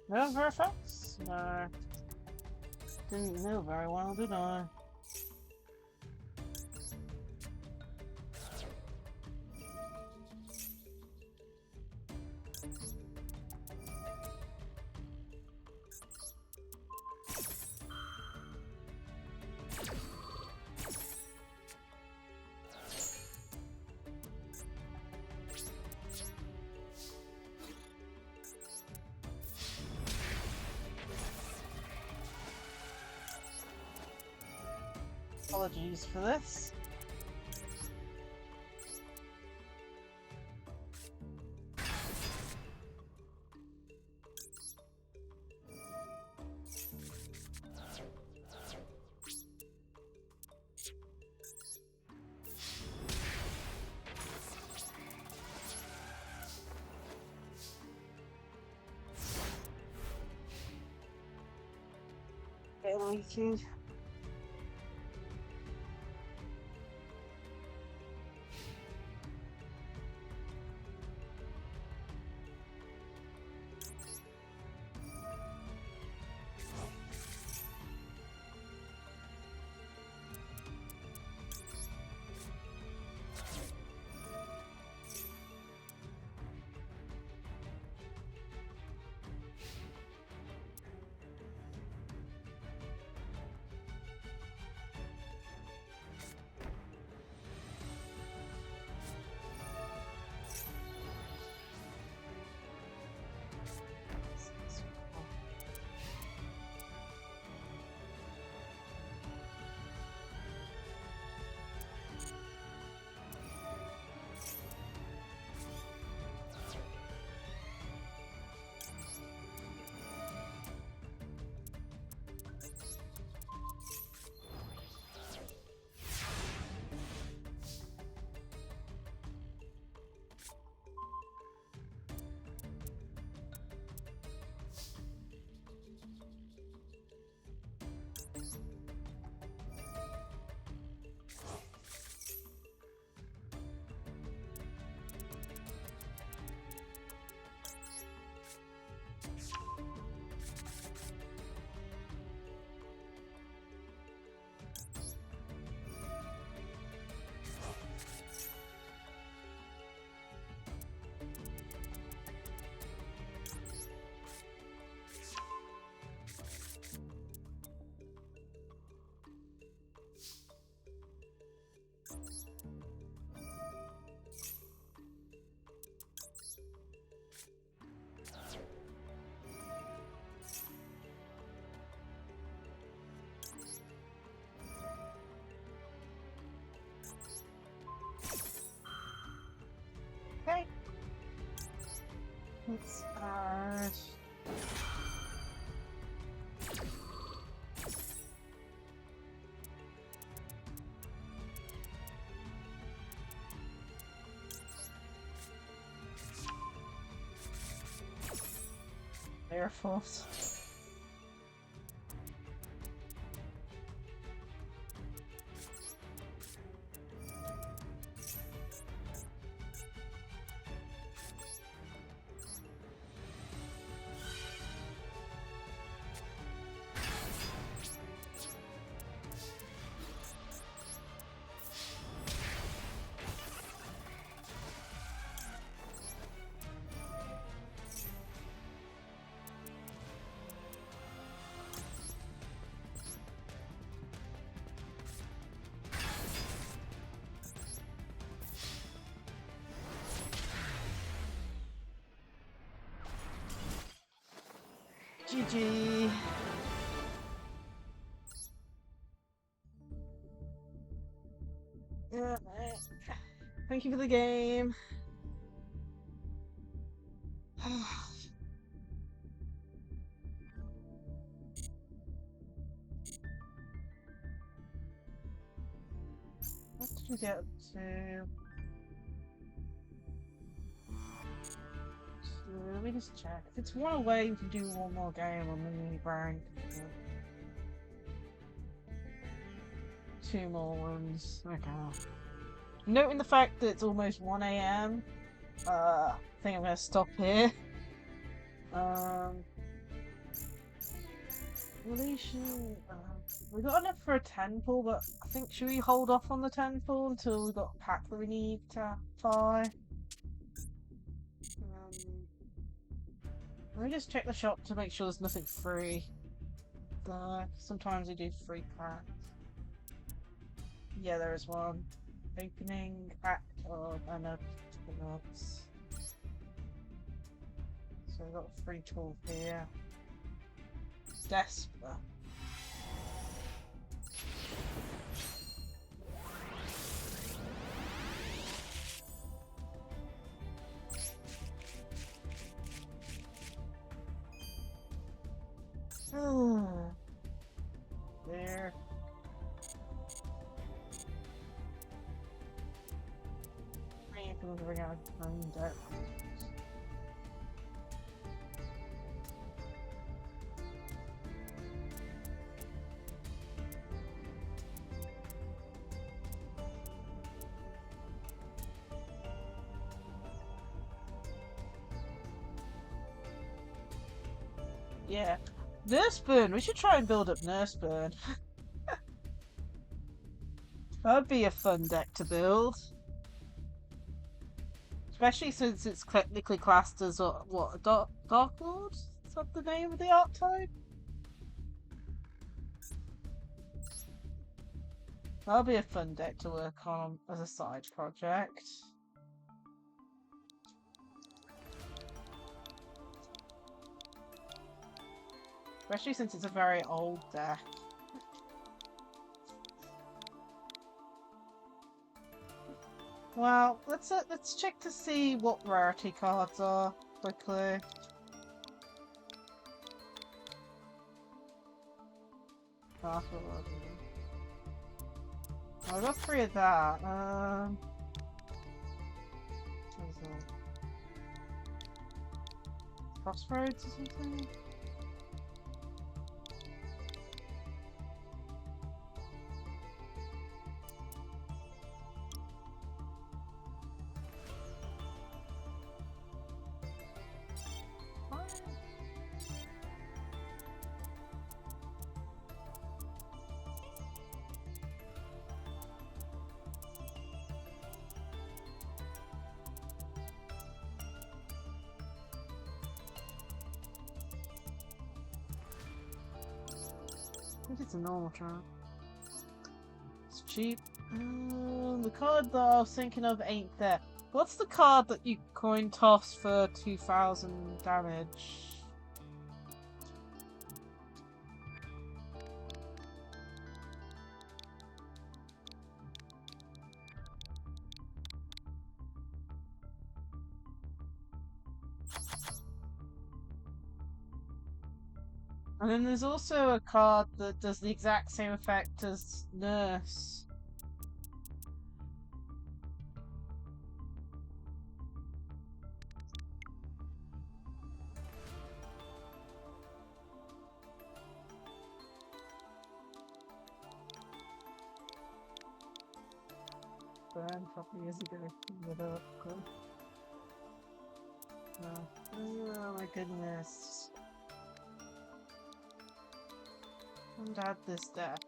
No effects? No. Didn't know very well, did I? Apologies for this. Thank you. It's hard. Air Force. GG. Yeah, thank you for the game. What did we get to? Let me just check. If it's one away, we can do one more game on the mini rank. Two more ones. Okay. Noting the fact that it's almost 1 AM, I think I'm gonna stop here. Lacie, we got enough for a 10 pull, but I think should we hold off on the 10 pull until we got a pack that we need to buy? Let me just check the shop to make sure there's nothing free. Sometimes they do free packs. Yeah, there is one. Opening pack of nuts. So we've got a free tool here. Desper. There. Bring out a Yeah. Nurse Burn! We should try and build up Nurse Burn. That'd be a fun deck to build. Especially since it's technically classed as a Dark Lord? Is that the name of the archetype? That'll be a fun deck to work on as a side project. Especially since it's a very old deck. Well, let's check to see what rarity cards are quickly. I got 3 of that. What is it? Crossroads or something? I think it's a normal trap. It's cheap. The card that I was thinking of ain't there. What's the card that you coin toss for 2000 damage? And then there's also a card that does the exact same effect as Nurse. Burn probably isn't gonna clean it up. Good. No. Oh my goodness. Don't add this deck.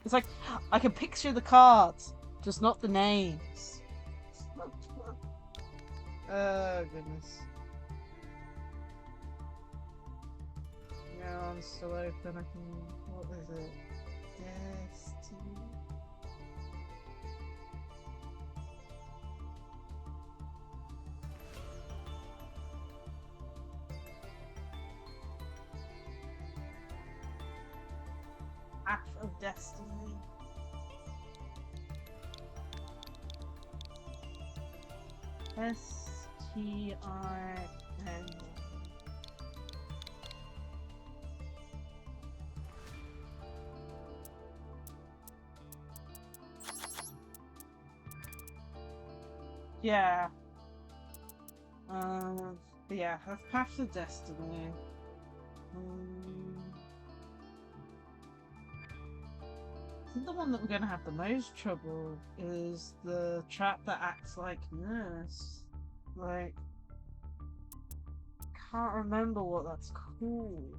It's like, I can picture the cards, just not the names. Oh, goodness. No, I'm still open. I can. What is it? Destiny. Act of Destiny. STIN. Yeah. But yeah, that's Path of Destiny. I think the one that we're gonna have the most trouble is the trap that acts like Nurse. Like, can't remember what that's called.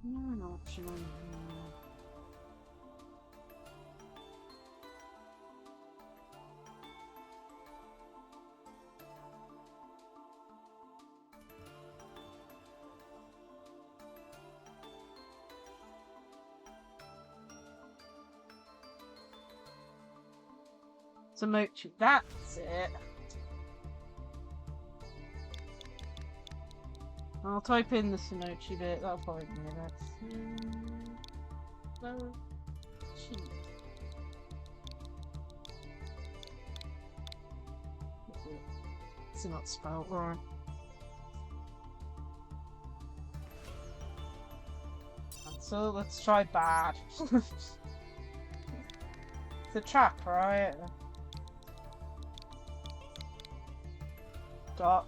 No, an option on here. So Mochi, that's it. I'll type in the Sonochi bit, that'll probably be it. Sonochi. It's not spelled right. So let's try bad. It's a trap, right? Dark.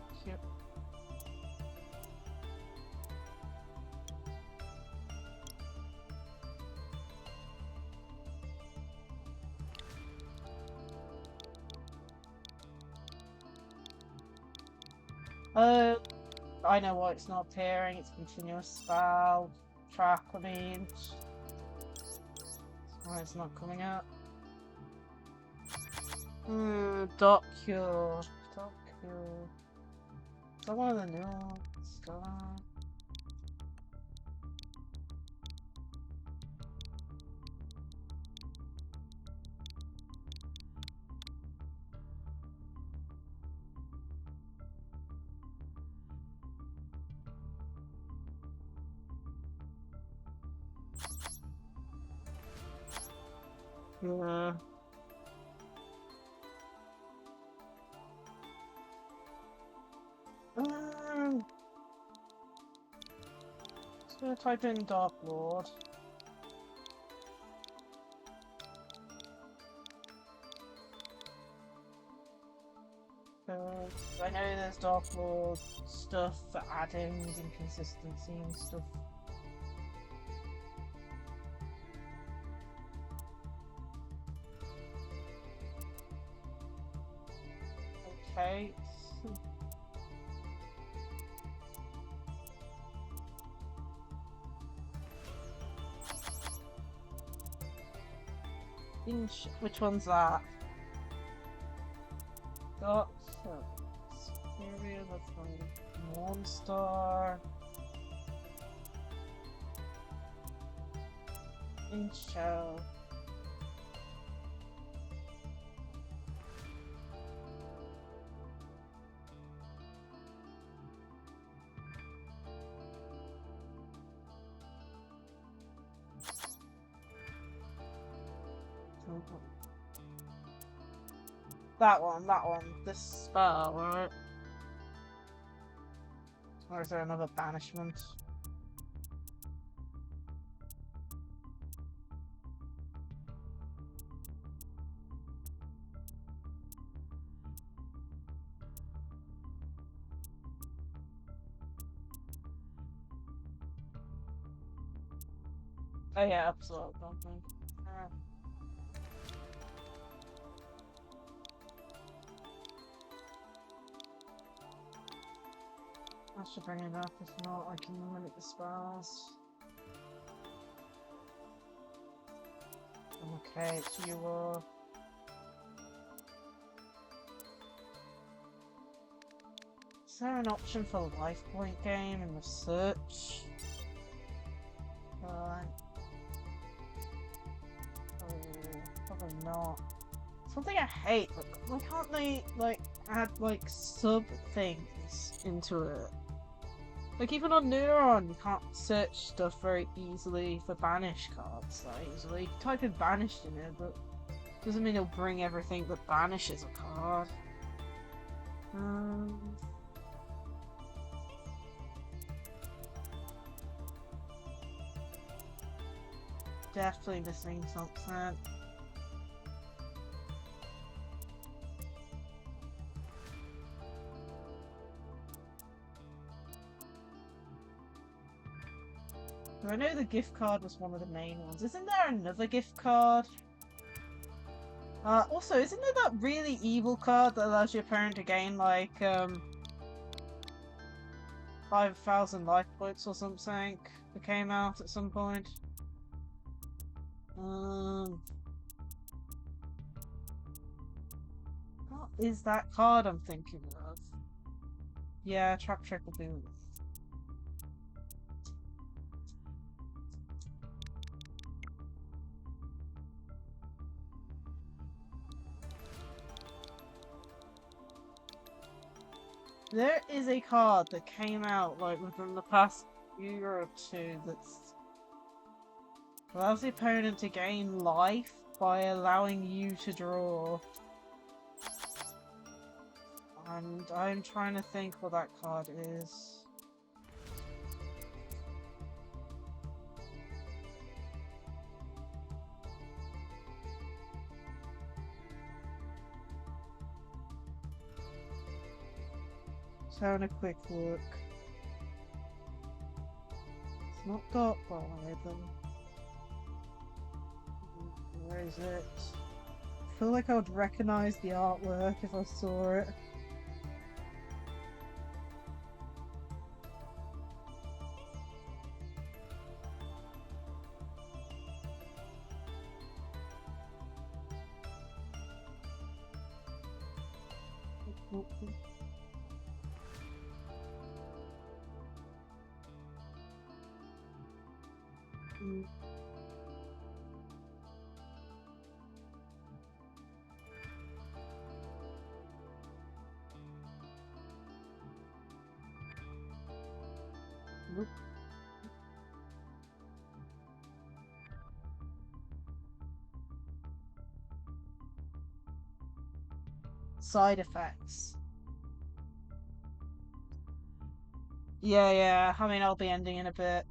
I know why it's not appearing. It's continuous spell. Trap, I mean. Why it's not coming up. Dot cure. Dot cure. Is that one of the new ones? Yeah. Just gonna type in Dark Lord. I know there's Dark Lord stuff for adding inconsistency and stuff. Okay. Which one's that? Got Area, that's my Monster. Inch. That one. This spell, right? Or is there another banishment? Oh yeah, absolute something. I should bring it up, if not I can limit the spells. Okay, it's Yu-Gi-Oh. Is there an option for life point game in the search? Probably not. Something I hate, like, why can't they, like, add, like, sub-things into it? Like, even on Neuron, you can't search stuff very easily for banish cards that easily. You can type in banished in it, but doesn't mean it'll bring everything that banishes a card. Definitely missing something. I know the gift card was one of the main ones. Isn't there another gift card? Also, isn't there that really evil card that allows your opponent to gain, like, 5,000 life points or something that came out at some point? What is that card I'm thinking of? Yeah, Trap Trick will be. There is a card that came out like within the past year or two that's allows the opponent to gain life by allowing you to draw. And I'm trying to think what that card is. Just having a quick look. It's not Dark Ball either. Where is it? I feel like I would recognize the artwork if I saw it. Side effects. Yeah, I mean, I'll be ending in a bit.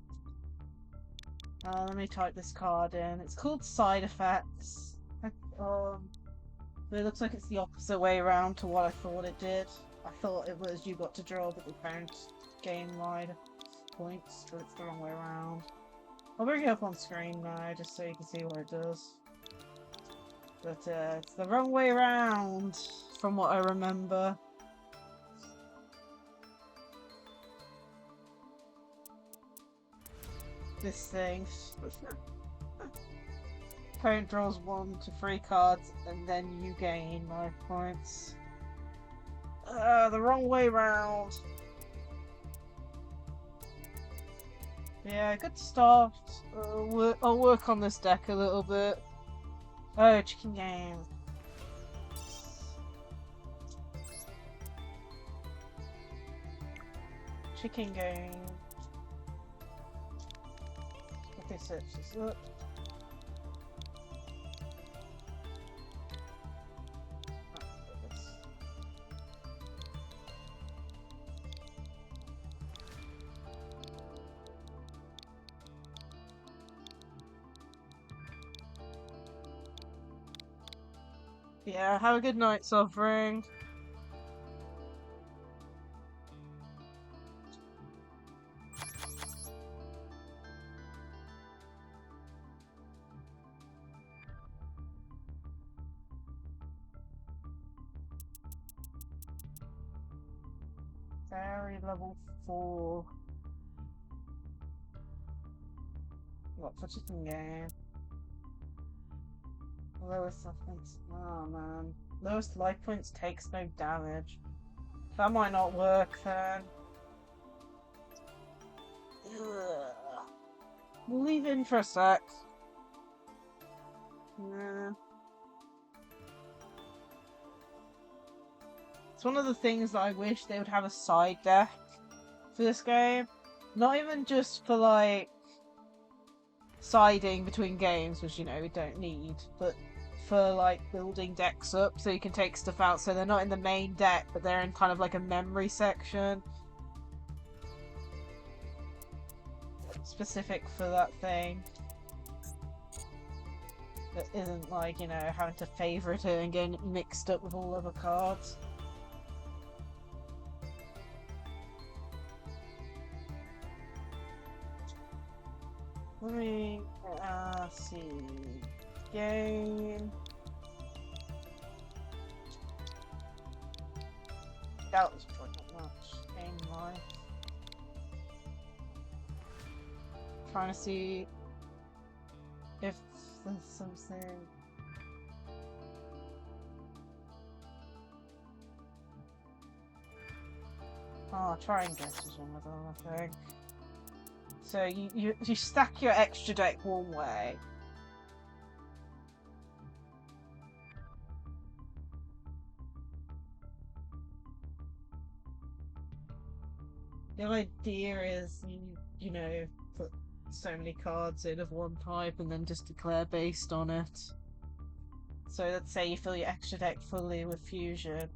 Let me type this card in. It's called Side Effects. But it looks like it's the opposite way around to what I thought it did. I thought it was you got to draw, but the opponent gained wide points, but it's the wrong way around. I'll bring it up on screen now, just so you can see what it does. But it's the wrong way around, from what I remember. This thing. Opponent draws 1 to 3 cards, and then you gain life points. The wrong way round. Yeah, good start. I'll work on this deck a little bit. Oh, chicken game. Chicken game. What they search this up. Yeah, have a good night, Suffering. Fairy level 4. What for chicken game? Lowest life points. Oh man. Lowest life points takes no damage. That might not work then. Ugh. We'll leave in for a sec. Nah. It's one of the things that I wish they would have a side deck for this game. Not even just for like siding between games, which you know we don't need, but for like building decks up so you can take stuff out so they're not in the main deck but they're in kind of like a memory section specific for that thing that isn't like, you know, having to favorite it and getting it mixed up with all other cards. Let me see. Game. That was probably not much. Game life. Trying to see if there's something. Oh, try and guess is one of them, I think. So you stack your extra deck one way. The idea is you know, put so many cards in of one type and then just declare based on it. So let's say you fill your extra deck fully with fusion,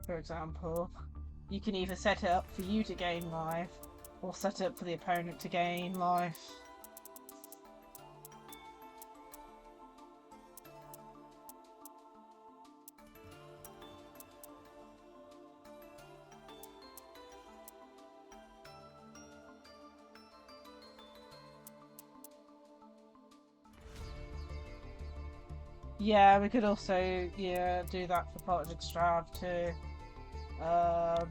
for example. You can either set it up for you to gain life, or set it up for the opponent to gain life. Yeah, we could also do that for Project Strav too. I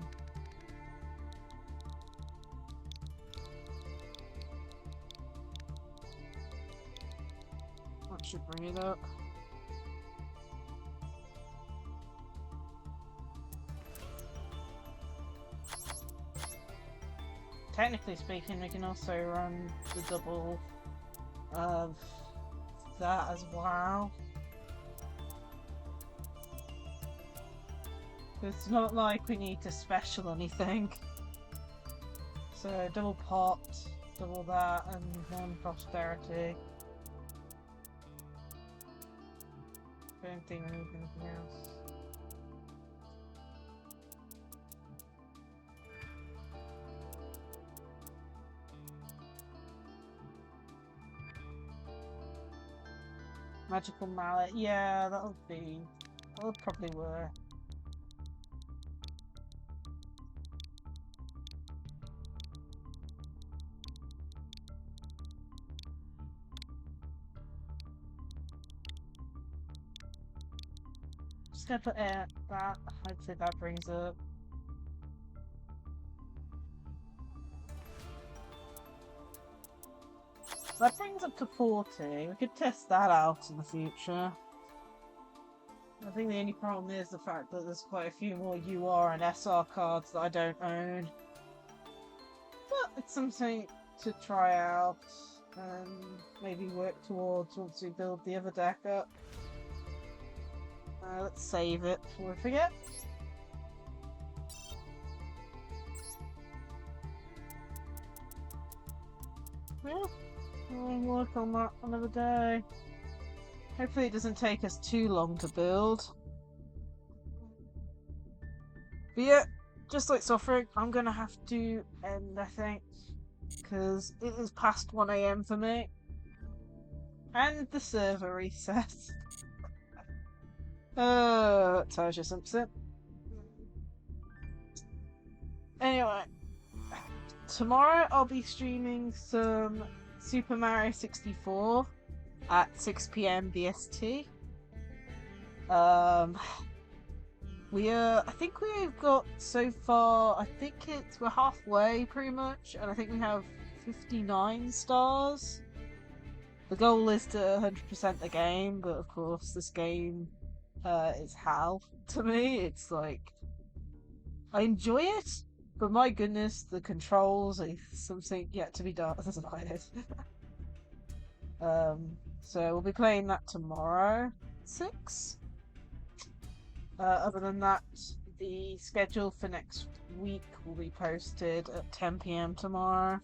should bring it up. Technically speaking, we can also run the double of that as well. It's not like we need to special anything. So double pot, double that, and one prosperity. I don't think we need anything else. Magical mallet, yeah, that would probably work. Just gonna put that. Hopefully that brings up. That brings up to 40. We could test that out in the future. I think the only problem is the fact that there's quite a few more UR and SR cards that I don't own. But it's something to try out and maybe work towards once we build the other deck up. Let's save it before we forget. Yeah, we'll work on that another day. Hopefully it doesn't take us too long to build. But yeah, just like suffering, I'm gonna have to end, I think, because it is past 1 AM for me. And the server reset. Tells you something. Anyway, tomorrow I'll be streaming some Super Mario 64 at 6 p.m. BST. Um, I think we've got so far. I think we're halfway pretty much, and I think we have 59 stars. The goal is to 100% the game, but of course this game is hell to me. It's like I enjoy it, but my goodness, the controls are something yet to be decided. So we'll be playing that tomorrow, 6. Other than that, the schedule for next week will be posted at 10 p.m. tomorrow.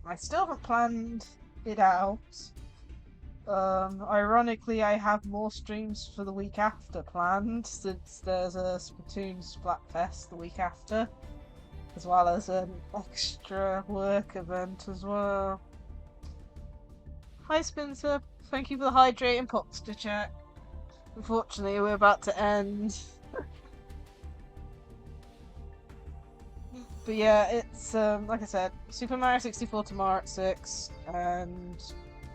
I still haven't planned it out. Ironically, I have more streams for the week after planned, since there's a Splatoon Splatfest the week after, as well as an extra work event as well. Hi Spencer, thank you for the hydrating Popster chat. Unfortunately, we're about to end. But yeah, it's like I said, Super Mario 64 tomorrow at 6, and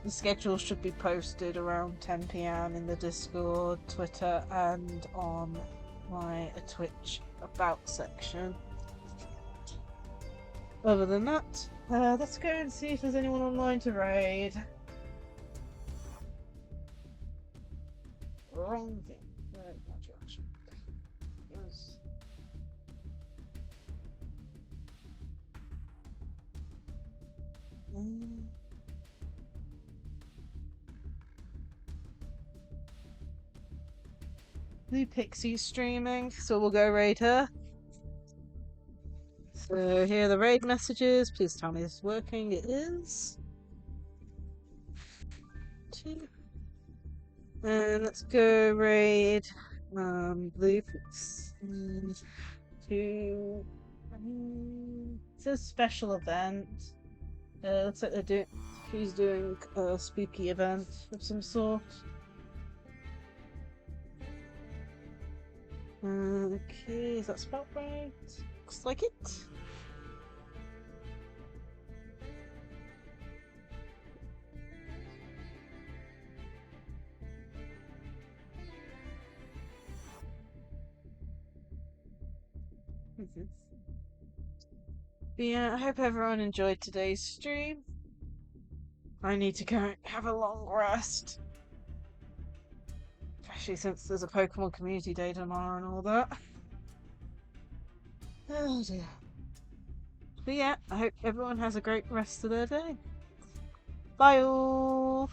the schedule should be posted around 10 p.m. in the Discord, Twitter, and on my Twitch About section. Other than that, let's go and see if there's anyone online to raid. Wrong thing. Right, not direction. Yes. Blue Pixie's streaming, so we'll go raid her. So here are the raid messages. Please tell me this is working. It is. 2. And let's go raid Blue Pixie 2. It's a special event. Looks like she's doing a spooky event of some sort. Okay, is that spelled right? Looks like it. But yeah, I hope everyone enjoyed today's stream. I need to go have a long rest. Especially since there's a Pokemon Community Day tomorrow and all that. Oh dear. But yeah, I hope everyone has a great rest of their day. Bye all!